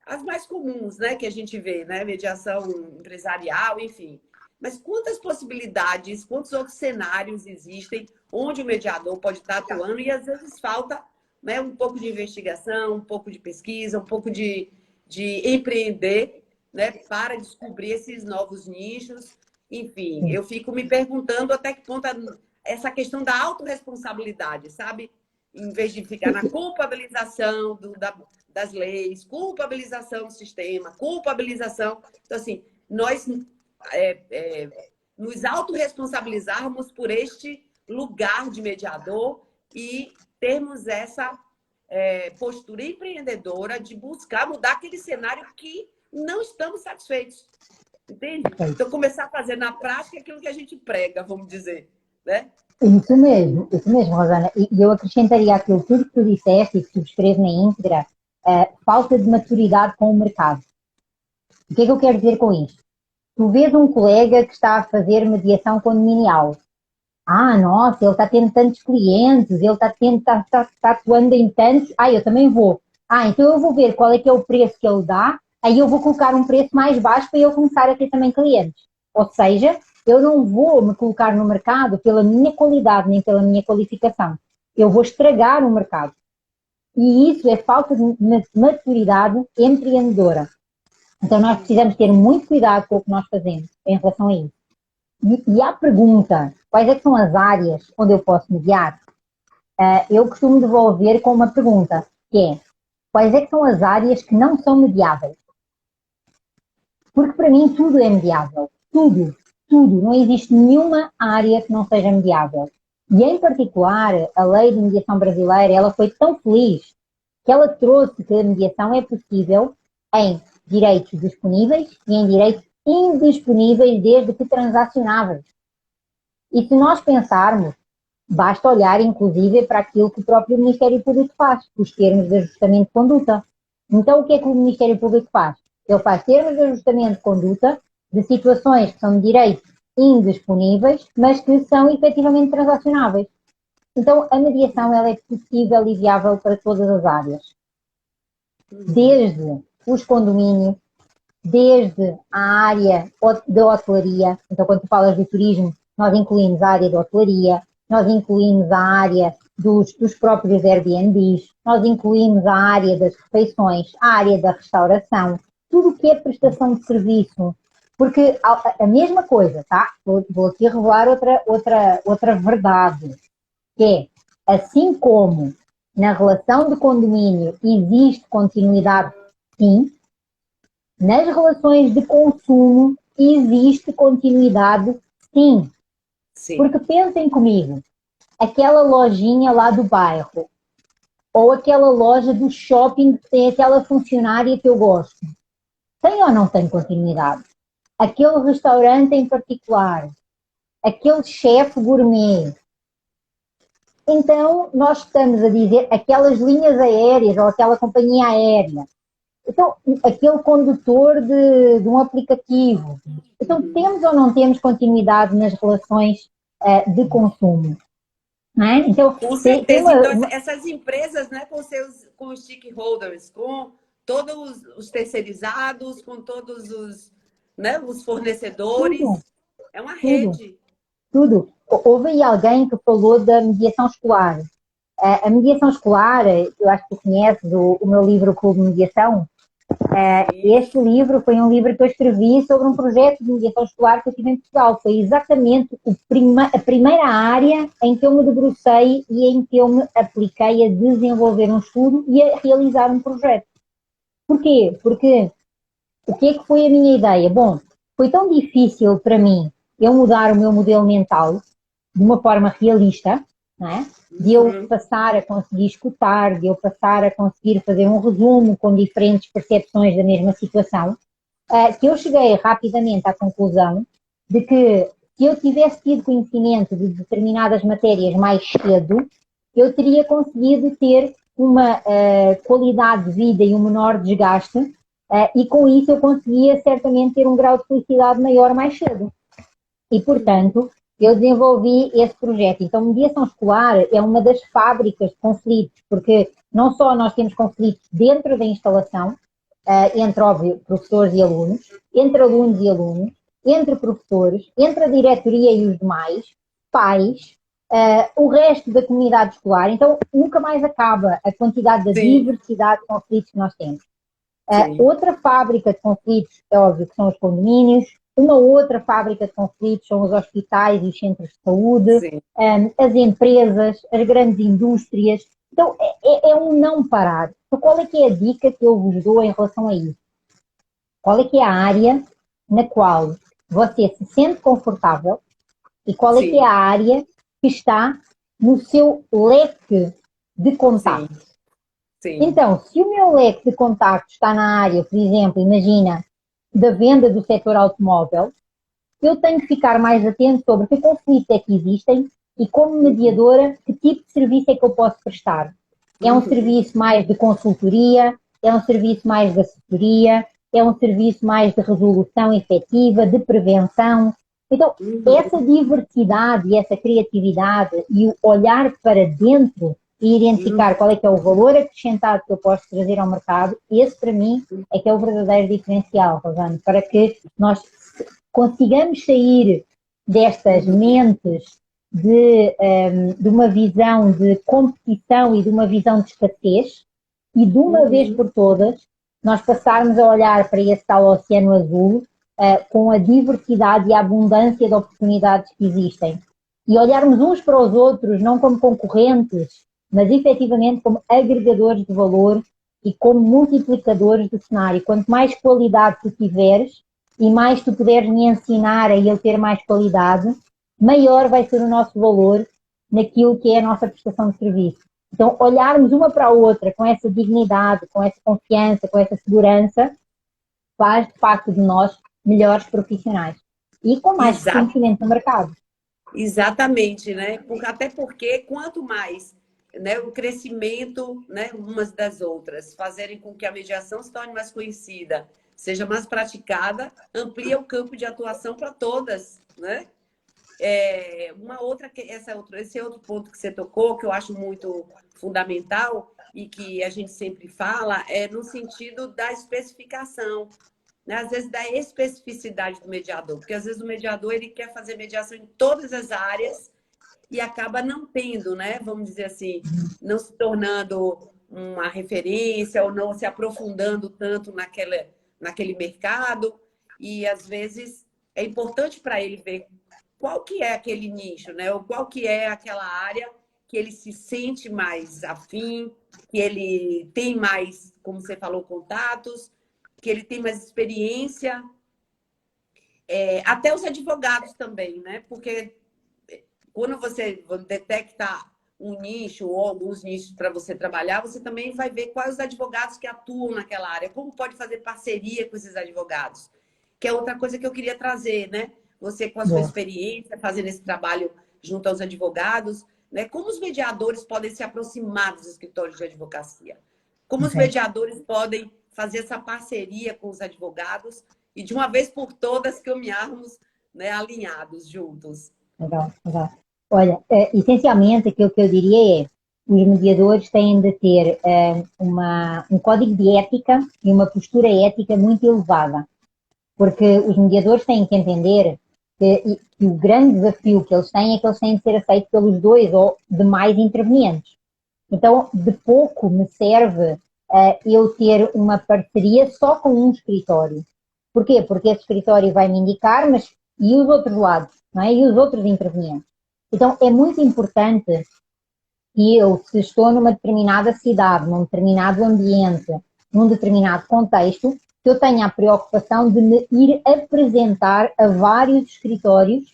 as mais comuns, né, que a gente vê, né? Mediação empresarial, enfim. Mas quantas possibilidades, quantos outros cenários existem onde o mediador pode estar atuando e às vezes falta, né, um pouco de investigação, um pouco de pesquisa, um pouco de empreender, né, para descobrir esses novos nichos. Enfim, eu fico me perguntando até que ponto essa questão da autorresponsabilidade, sabe? Em vez de ficar na culpabilização das leis, culpabilização do sistema, culpabilização. Então, assim, nós nos autorresponsabilizarmos por este lugar de mediador e termos essa postura empreendedora de buscar mudar aquele cenário que não estamos satisfeitos. Entende? Então, começar a fazer na prática aquilo que a gente prega, vamos dizer, né?
Isso mesmo, Rosana. E eu acrescentaria aquilo tudo que tu disseste e que subscrevo na íntegra, falta de maturidade com o mercado. O que é que eu quero dizer com isto? Tu vês um colega que está a fazer mediação condominial. Nossa, ele está tendo tantos clientes, ele está atuando em tantos. Eu também vou. Então eu vou ver qual é que é o preço que ele dá, aí eu vou colocar um preço mais baixo para eu começar a ter também clientes. Ou seja, eu não vou me colocar no mercado pela minha qualidade nem pela minha qualificação. Eu vou estragar o mercado. E isso é falta de maturidade empreendedora. Então nós precisamos ter muito cuidado com o que nós fazemos em relação a isso. E a pergunta, quais é que são as áreas onde eu posso mediar? Eu costumo devolver com uma pergunta, que é: quais é que são as áreas que não são mediáveis? Porque para mim tudo é mediável. Tudo. Não existe nenhuma área que não seja mediável. E em particular, a lei de mediação brasileira, ela foi tão feliz que ela trouxe que a mediação é possível em direitos disponíveis e em direitos indisponíveis, desde que transacionáveis. E se nós pensarmos, basta olhar inclusive para aquilo que o próprio Ministério Público faz, os termos de ajustamento de conduta. Então o que é que o Ministério Público faz? Ele faz termos de ajustamento de conduta de situações que são de direito indisponíveis, mas que são efetivamente transacionáveis. Então, a mediação ela é possível e viável para todas as áreas. Desde os condomínios, desde a área da hotelaria. Então, quando tu falas de turismo, nós incluímos a área da hotelaria, nós incluímos a área dos próprios Airbnbs, nós incluímos a área das refeições, a área da restauração, tudo o que é prestação de serviço. Porque a mesma coisa, tá? Vou aqui revelar outra verdade, que é, assim como na relação de condomínio existe continuidade, sim, nas relações de consumo existe continuidade, sim.
Sim.
Porque pensem comigo, aquela lojinha lá do bairro, ou aquela loja do shopping que tem aquela funcionária que eu gosto, tem ou não tem continuidade? Aquele restaurante em particular, aquele chefe gourmet. Então, nós estamos a dizer aquelas linhas aéreas ou aquela companhia aérea. Então, aquele condutor de um aplicativo. Então, temos ou não temos continuidade nas relações de consumo? Não é? Então,
Com
tem
certeza. Então,
uma...
essas empresas, né, com os stakeholders, com todos os terceirizados, com todos os, né, os fornecedores,
Tudo,
é uma
tudo,
rede.
tudo. Houve aí alguém que falou da mediação escolar. A mediação escolar, eu acho que tu conheces o meu livro Clube de Mediação. Este livro foi um livro que eu escrevi sobre um projeto de mediação escolar que eu tive em Portugal. Foi exatamente a primeira área em que eu me debrucei e em que eu me apliquei a desenvolver um estudo e a realizar um projeto. Porquê? Porque o que é que foi a minha ideia? Bom, foi tão difícil para mim eu mudar o meu modelo mental de uma forma realista, não é? De eu passar a conseguir escutar, de eu passar a conseguir fazer um resumo com diferentes percepções da mesma situação, que eu cheguei rapidamente à conclusão de que se eu tivesse tido conhecimento de determinadas matérias mais cedo, eu teria conseguido ter uma qualidade de vida e um menor desgaste, e com isso eu conseguia certamente ter um grau de felicidade maior mais cedo. E, portanto, eu desenvolvi esse projeto. Então, mediação escolar é uma das fábricas de conflitos, porque não só nós temos conflitos dentro da instalação, entre, óbvio, professores e alunos, entre alunos e alunos, entre professores, entre a diretoria e os demais, pais, o resto da comunidade escolar. Então, nunca mais acaba a quantidade da diversidade de conflitos que nós temos. Outra fábrica de conflitos, é óbvio, que são os condomínios. Uma outra fábrica de conflitos são os hospitais e os centros de saúde, as empresas, as grandes indústrias. Então, é um não parar. Então, qual é que é a dica que eu vos dou em relação a isso? Qual é que é a área na qual você se sente confortável e qual é que é a área que está no seu leque de contato? Então, se o meu leque de contactos está na área, por exemplo, imagina, da venda do setor automóvel, eu tenho que ficar mais atento sobre que conflitos é que existem e, como mediadora, que tipo de serviço é que eu posso prestar. É um serviço mais de consultoria, é um serviço mais de assessoria, é um serviço mais de resolução efetiva, de prevenção. Então, essa diversidade e essa criatividade e o olhar para dentro e identificar qual é que é o valor acrescentado que eu posso trazer ao mercado, esse para mim é que é o verdadeiro diferencial, Rosane, para que nós consigamos sair destas mentes de uma visão de competição e de uma visão de escassez e de uma vez por todas nós passarmos a olhar para esse tal oceano azul com a diversidade e a abundância de oportunidades que existem e olharmos uns para os outros não como concorrentes, mas efetivamente como agregadores de valor e como multiplicadores do cenário. Quanto mais qualidade tu tiveres e mais tu puderes me ensinar a ele ter mais qualidade, maior vai ser o nosso valor naquilo que é a nossa prestação de serviço. Então, olharmos uma para a outra com essa dignidade, com essa confiança, com essa segurança, faz de facto de nós melhores profissionais e com mais reconhecimento no mercado.
Exatamente, né? Até porque quanto mais, né, o crescimento, né, umas das outras, fazerem com que a mediação se torne mais conhecida, seja mais praticada, amplia o campo de atuação para todas, né? Esse outro ponto que você tocou, que eu acho muito fundamental e que a gente sempre fala, é no sentido da especificação, né? Às vezes da especificidade do mediador, porque às vezes o mediador ele quer fazer mediação em todas as áreas e acaba não tendo, né? Vamos dizer assim, não se tornando uma referência ou não se aprofundando tanto naquele mercado. E às vezes é importante para ele ver qual que é aquele nicho, né? Ou qual que é aquela área que ele se sente mais afim, que ele tem mais, como você falou, contatos, que ele tem mais experiência. Até os advogados também, né? Porque quando você detecta um nicho ou alguns nichos para você trabalhar, você também vai ver quais os advogados que atuam naquela área, como pode fazer parceria com esses advogados, que é outra coisa que eu queria trazer, né? Você com a sua experiência, fazendo esse trabalho junto aos advogados, né? Como os mediadores podem se aproximar dos escritórios de advocacia? Como os mediadores podem fazer essa parceria com os advogados e, de uma vez por todas, caminharmos, né, alinhados, juntos?
Legal, legal. Olha, essencialmente aquilo que eu diria é os mediadores têm de ter um código de ética e uma postura ética muito elevada, porque os mediadores têm que entender que o grande desafio que eles têm é que eles têm de ser aceitos pelos dois ou demais intervenientes. Então, de pouco me serve eu ter uma parceria só com um escritório. Porquê? Porque esse escritório vai me indicar, mas e os outros lados, não é? E os outros intervenientes. Então, é muito importante que eu, se estou numa determinada cidade, num determinado ambiente, num determinado contexto, que eu tenha a preocupação de me ir apresentar a vários escritórios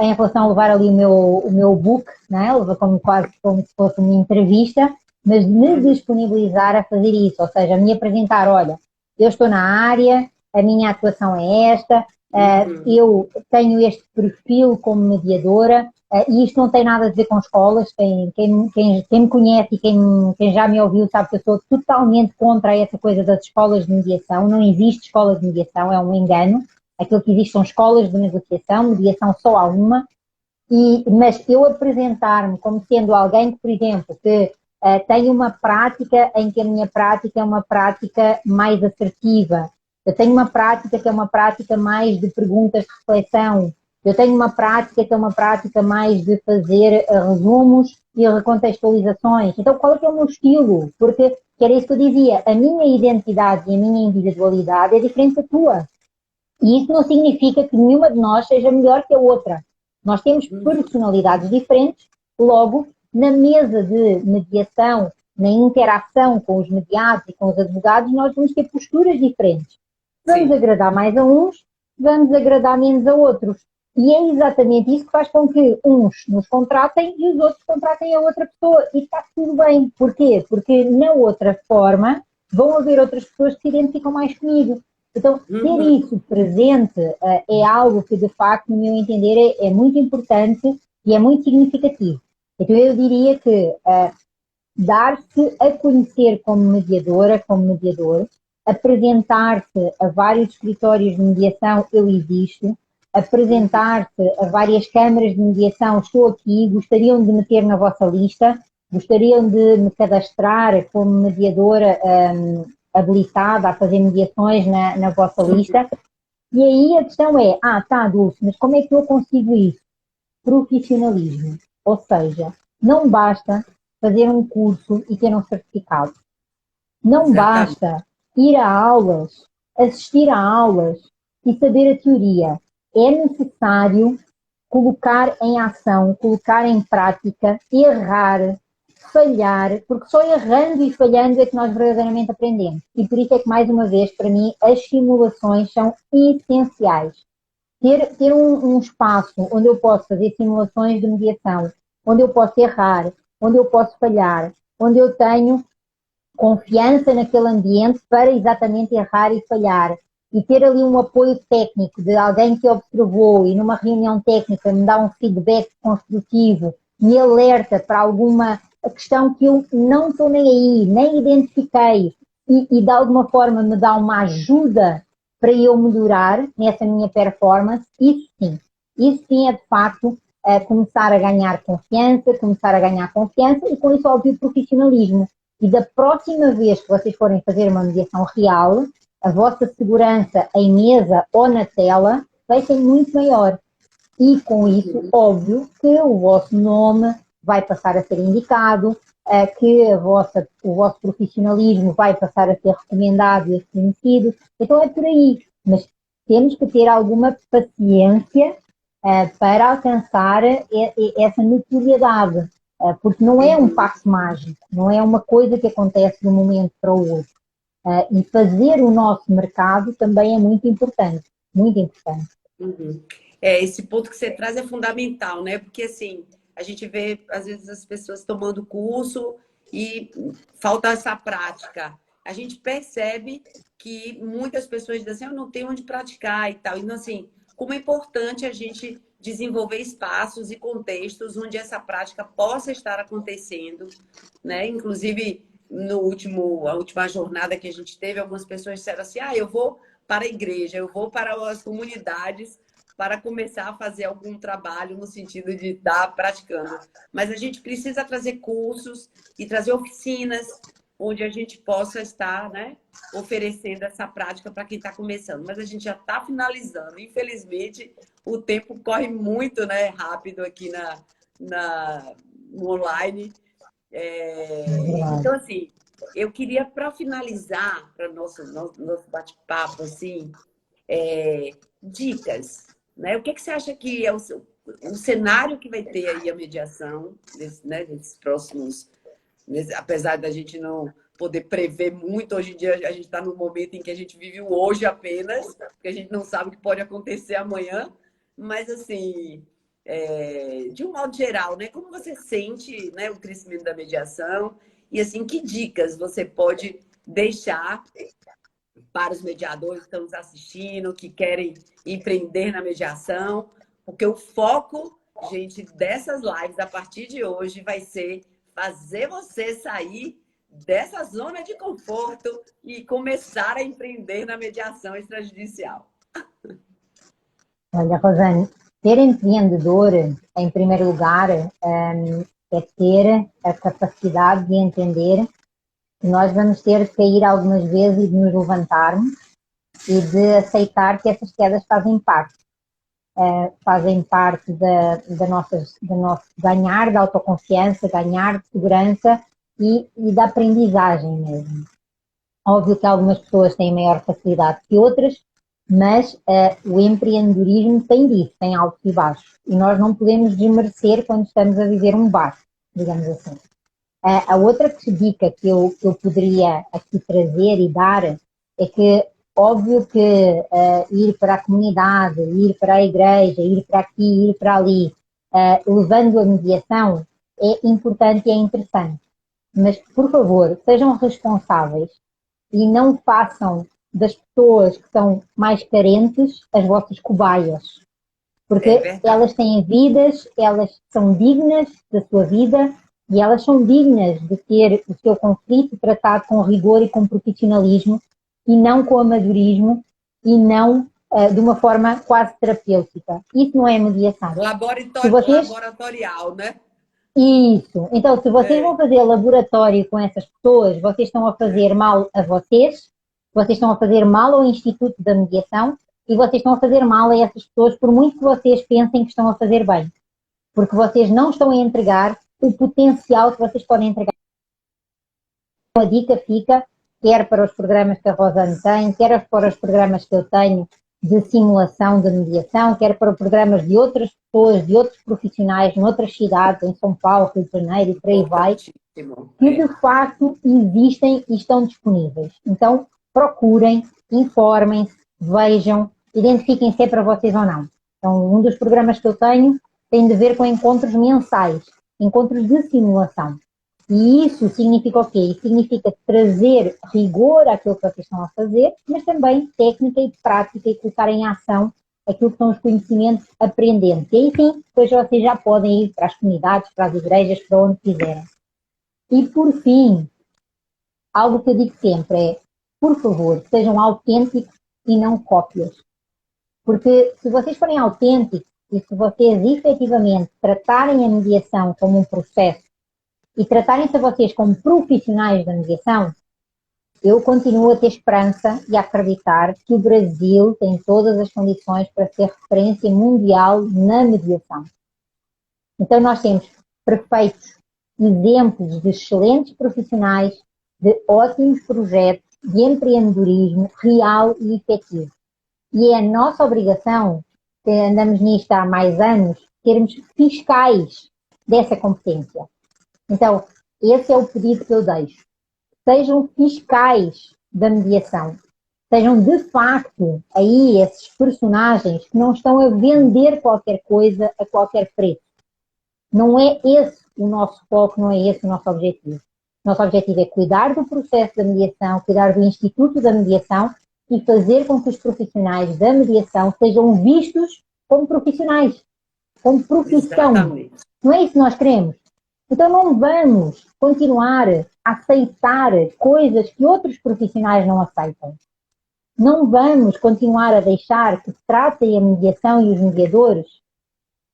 em relação a levar ali o meu book, né? Quase como se fosse uma entrevista, mas de me disponibilizar a fazer isso, ou seja, me apresentar, olha, eu estou na área, a minha atuação é esta, eu tenho este perfil como mediadora, e isto não tem nada a ver com escolas. Quem me conhece e quem já me ouviu sabe que eu sou totalmente contra essa coisa das escolas de mediação. Não existe escola de mediação, é um engano. Aquilo que existe são escolas de negociação, mediação só há uma. Mas eu apresentar-me como sendo alguém que, por exemplo, que tem uma prática em que a minha prática é uma prática mais assertiva. Eu tenho uma prática que é uma prática mais de perguntas de reflexão. Eu tenho uma prática que é uma prática mais de fazer resumos e recontextualizações. Então, qual é que é o meu estilo? Porque, que era isso que eu dizia, a minha identidade e a minha individualidade é diferente da tua. E isso não significa que nenhuma de nós seja melhor que a outra. Nós temos personalidades diferentes, logo, na mesa de mediação, na interação com os mediados e com os advogados, nós vamos ter posturas diferentes. Vamos agradar mais a uns, vamos agradar menos a outros. E é exatamente isso que faz com que uns nos contratem e os outros contratem a outra pessoa. E está tudo bem. Porquê? Porque na outra forma vão haver outras pessoas que se identificam mais comigo. Então, ter isso presente é algo que, de facto, no meu entender, é muito importante e é muito significativo. Então, eu diria que dar-se a conhecer como mediadora, como mediador, apresentar-se a vários escritórios de mediação, eu existo, apresentar-se a várias câmaras de mediação, estou aqui, gostariam de me ter na vossa lista, gostariam de me cadastrar como mediadora habilitada a fazer mediações na vossa lista. E aí a questão é, tá, Dulce, mas como é que eu consigo isso? Profissionalismo. Ou seja, não basta fazer um curso e ter um certificado. Não basta ir a aulas, assistir a aulas e saber a teoria. É necessário colocar em ação, colocar em prática, errar, falhar, porque só errando e falhando é que nós verdadeiramente aprendemos. E por isso é que, mais uma vez, para mim, as simulações são essenciais. Ter um espaço onde eu posso fazer simulações de mediação, onde eu posso errar, onde eu posso falhar, onde eu tenho confiança naquele ambiente para exatamente errar e falhar. E ter ali um apoio técnico de alguém que observou e numa reunião técnica me dá um feedback construtivo, me alerta para alguma questão que eu não estou nem aí, nem identifiquei e de alguma forma me dá uma ajuda para eu melhorar nessa minha performance, isso sim é de facto começar a ganhar confiança e com isso óbvio profissionalismo. E da próxima vez que vocês forem fazer uma mediação real, a vossa segurança em mesa ou na tela vai ser muito maior. E com isso, óbvio, que o vosso nome vai passar a ser indicado, que o vosso profissionalismo vai passar a ser recomendado e reconhecido. Então é por aí. Mas temos que ter alguma paciência para alcançar essa notoriedade, porque não é um passo mágico, não é uma coisa que acontece de um momento para o outro. E fazer o nosso mercado também é muito importante, muito importante.
Uhum. Esse ponto que você traz é fundamental, né? Porque assim, a gente vê às vezes as pessoas tomando curso e falta essa prática. A gente percebe que muitas pessoas dizem assim, eu não tenho onde praticar e tal. Então, assim, como é importante a gente desenvolver espaços e contextos onde essa prática possa estar acontecendo, né? Inclusive, a última jornada que a gente teve, algumas pessoas disseram assim, eu vou para a igreja, eu vou para as comunidades para começar a fazer algum trabalho no sentido de estar praticando. Mas a gente precisa trazer cursos e trazer oficinas onde a gente possa estar, né, oferecendo essa prática para quem está começando. Mas a gente já está finalizando. Infelizmente, o tempo corre muito, né, rápido aqui no online. Então, assim, eu queria, para finalizar, para o nosso bate-papo, assim, dicas, né? O que você acha que é o cenário que vai ter aí a mediação, nesses próximos... apesar da gente não poder prever muito, hoje em dia a gente está num momento em que a gente vive o hoje apenas, porque a gente não sabe o que pode acontecer amanhã, mas, assim, de um modo geral, né? Como você sente, né, o crescimento da mediação e, assim, que dicas você pode deixar para os mediadores que estão nos assistindo, que querem empreender na mediação, porque o foco, gente, dessas lives a partir de hoje vai ser fazer você sair dessa zona de conforto e começar a empreender na mediação extrajudicial.
Olha, Rosane, ser empreendedor, em primeiro lugar, é ter a capacidade de entender que nós vamos ter de cair algumas vezes e de nos levantarmos e de aceitar que essas quedas fazem parte do nosso ganhar de autoconfiança, ganhar de segurança e da aprendizagem mesmo. Óbvio que algumas pessoas têm maior facilidade que outras, mas o empreendedorismo tem disso, tem altos e baixos. E nós não podemos desmerecer quando estamos a viver um baixo, digamos assim. A outra dica que eu poderia aqui trazer e dar é que, óbvio que ir para a comunidade, ir para a igreja, ir para aqui, ir para ali, levando a mediação, é importante e é interessante. Mas, por favor, sejam responsáveis e não façam das pessoas que são mais carentes as vossas cobaias. Porque elas têm vidas, elas são dignas da sua vida e elas são dignas de ter o seu conflito tratado com rigor e com profissionalismo e não com amadorismo e não de uma forma quase terapêutica. Isso não é mediação.
Laboratorial, né?
Isso. Então, se vocês vão fazer laboratório com essas pessoas, vocês estão a fazer mal a vocês estão a fazer mal ao Instituto da Mediação e vocês estão a fazer mal a essas pessoas, por muito que vocês pensem que estão a fazer bem. Porque vocês não estão a entregar o potencial que vocês podem entregar. A dica fica, quer para os programas que a Rosane tem, quer para os programas que eu tenho de simulação de mediação, quer para programas de outras pessoas, de outros profissionais, em outras cidades, em São Paulo, Rio de Janeiro e por aí vai, que de facto existem e estão disponíveis. Então, procurem, informem-se, vejam, identifiquem se é para vocês ou não. Então, um dos programas que eu tenho tem de ver com encontros mensais, encontros de simulação. E isso significa o quê? Isso significa trazer rigor àquilo que vocês estão a fazer, mas também técnica e prática e colocar em ação aquilo que são os conhecimentos aprendendo. E aí sim, depois vocês já podem ir para as comunidades, para as igrejas, para onde quiserem. E por fim, algo que eu digo sempre é, por favor, sejam autênticos e não cópias. Porque se vocês forem autênticos e se vocês efetivamente tratarem a mediação como um processo e tratarem-se a vocês como profissionais da mediação, eu continuo a ter esperança e a acreditar que o Brasil tem todas as condições para ser referência mundial na mediação. Então nós temos perfeitos exemplos de excelentes profissionais, de ótimos projetos, de empreendedorismo real e efetivo. E é a nossa obrigação, que andamos nisto há mais anos, termos fiscais dessa competência. Então, esse é o pedido que eu deixo. Sejam fiscais da mediação. Sejam, de facto, aí esses personagens que não estão a vender qualquer coisa a qualquer preço. Não é esse o nosso foco, não é esse o nosso objetivo. Nosso objetivo é cuidar do processo da mediação, cuidar do Instituto da Mediação e fazer com que os profissionais da mediação sejam vistos como profissionais, como profissão.
Exatamente.
Não é isso que nós queremos. Então não vamos continuar a aceitar coisas que outros profissionais não aceitam. Não vamos continuar a deixar que tratem a mediação e os mediadores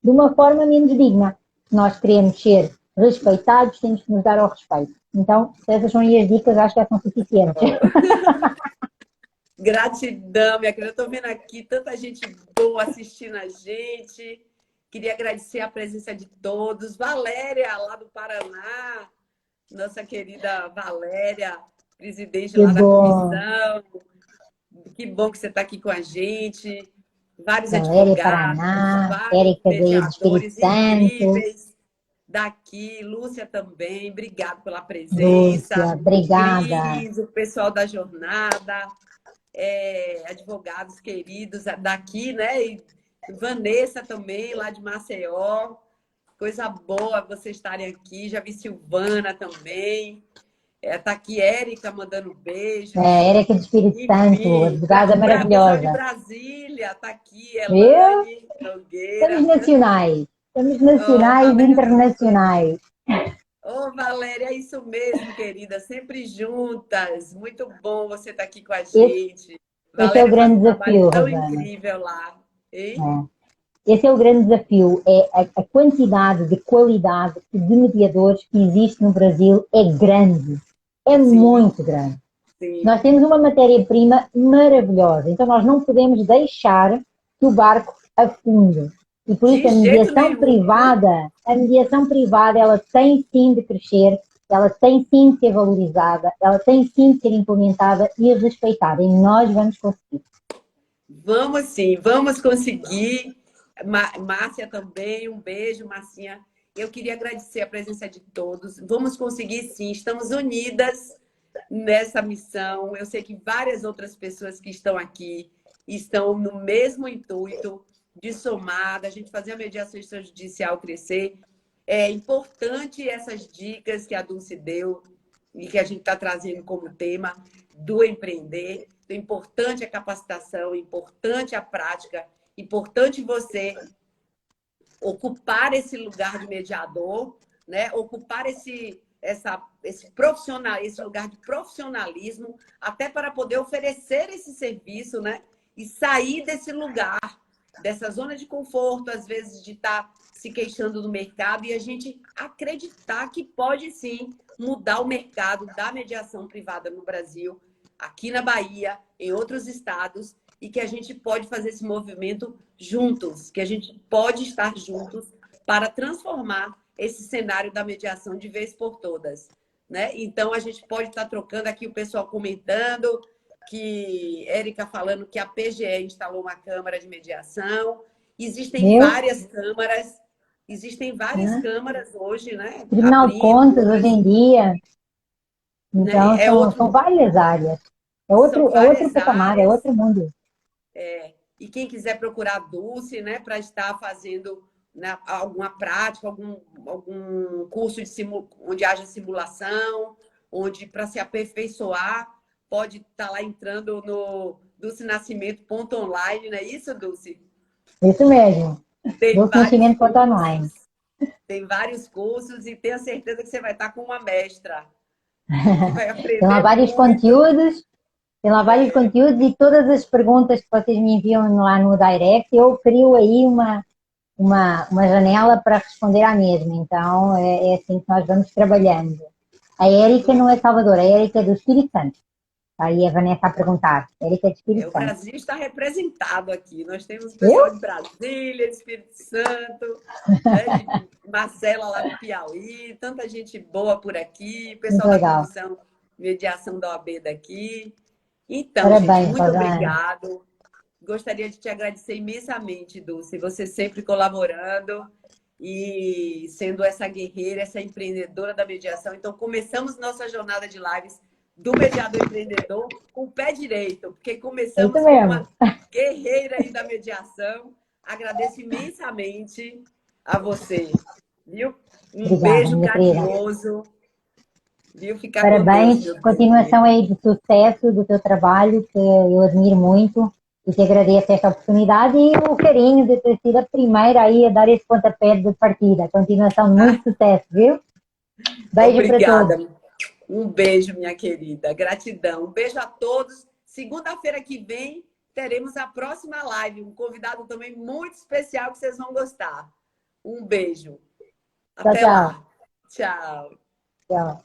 de uma forma menos digna. Nós queremos ser respeitados, temos que nos dar ao respeito. Então, essas são aí as dicas, acho que já são suficientes.
Gratidão, minha querida. Eu estou vendo aqui tanta gente boa assistindo a gente. Queria agradecer a presença de todos. Valéria, lá do Paraná, nossa querida Valéria, presidente lá da comissão. Que bom que você está aqui com a gente. Vários
Valéria,
advogados,
Paraná,
vários
Érica daí do
mediadores
Espírito Santo.
incríveis daqui. Lúcia também, obrigado pela presença.
Lúcia, obrigada.
Cris, o pessoal da jornada, advogados queridos daqui, né? E Vanessa também, lá de Maceió. Coisa boa vocês estarem aqui. Já vi Silvana também. Tá aqui Érica mandando beijo.
Érica do Espírito Santo, advogada maravilhosa.
De Brasília, tá aqui, Elane Nogueira.
Estamos nacionais. Estamos nacionais e internacionais.
Ô, Valéria, é isso mesmo, querida. Sempre juntas. Muito bom você estar aqui com a gente.
Esse é o grande desafio,
tão
Rosana.
incrível lá. Hein?
Esse é o grande desafio. A quantidade de qualidade de mediadores que existe no Brasil é grande. É muito grande.
Sim.
Nós temos uma matéria-prima maravilhosa. Então nós não podemos deixar que o barco afunde. E por isso a mediação privada, ela tem sim de crescer, ela tem sim de ser valorizada, ela tem sim de ser implementada e respeitada. E nós vamos conseguir.
Vamos sim, vamos conseguir. Márcia também, um beijo, Marcinha. Eu queria agradecer a presença de todos. Vamos conseguir sim, estamos unidas nessa missão. Eu sei que várias outras pessoas que estão aqui estão no mesmo intuito de somar, da gente fazer a mediação extrajudicial crescer. É importante essas dicas que a Dulce deu e que a gente está trazendo como tema do empreender. Então, importante a capacitação, importante a prática, importante você ocupar esse lugar de mediador, né? Ocupar esse lugar de profissionalismo, até para poder oferecer esse serviço, né? E sair desse lugar, dessa zona de conforto, às vezes de estar se queixando do mercado, e a gente acreditar que pode sim mudar o mercado da mediação privada no Brasil, aqui na Bahia, em outros estados, e que a gente pode fazer esse movimento juntos, que a gente pode estar juntos para transformar esse cenário da mediação de vez por todas, né? Então, a gente pode estar trocando aqui, o pessoal comentando, que Érica falando que a PGE instalou uma câmara de mediação. Existem várias câmaras hoje, né?
Tribunal de Contas hoje em dia. Então,
né?
são várias áreas. É outro patamar, é outro mundo.
E quem quiser procurar a Dulce, né, para estar fazendo, né, alguma prática, algum curso onde haja simulação, onde para se aperfeiçoar, pode estar lá entrando no dulcenascimento.online, não é isso, Dulce?
Isso mesmo. Dulcenascimento.online.
Tem vários cursos e tenho certeza que você vai estar com uma mestra.
Tem lá vários conteúdos. Tem lá vários conteúdos e todas as perguntas que vocês me enviam lá no direct, eu crio aí uma janela para responder à mesma. Então, é assim que nós vamos trabalhando. A Érica não é Salvador, a Érica é do Espírito Santo. Aí a Vanessa a perguntar. A Érica é do Espírito
O
Santo.
Brasil está representado aqui. Nós temos o
Eu?
pessoal de Brasília, de Espírito Santo, né, de Marcela lá do Piauí, tanta gente boa por aqui, o
Muito
pessoal da
legal.
Comissão de Mediação da OAB daqui. Então, gente,
Parabéns,
muito
Rosana.
obrigado. Gostaria de te agradecer imensamente, Dulce, você sempre colaborando e sendo essa guerreira, essa empreendedora da mediação. Então, começamos nossa jornada de lives do mediador empreendedor com o pé direito, porque
É isso
começamos com
mesmo.
uma guerreira aí da mediação. Agradeço imensamente a você, viu? Um
Obrigada,
beijo
minha querida.
carinhoso, viu? Ficar com Deus,
Parabéns,
meu bem.
continuação aí de sucesso do teu trabalho, que eu admiro muito e te agradeço esta oportunidade e o carinho de ter sido a primeira aí a dar esse pontapé de partida. Continuação de muito sucesso, viu? Beijo para
Obrigada.
todos.
Um beijo, minha querida. Gratidão. Um beijo a todos. Segunda-feira que vem teremos a próxima live. Um convidado também muito especial que vocês vão gostar. Um beijo.
Tchau,
Até
tchau.
lá. Tchau.
Tchau.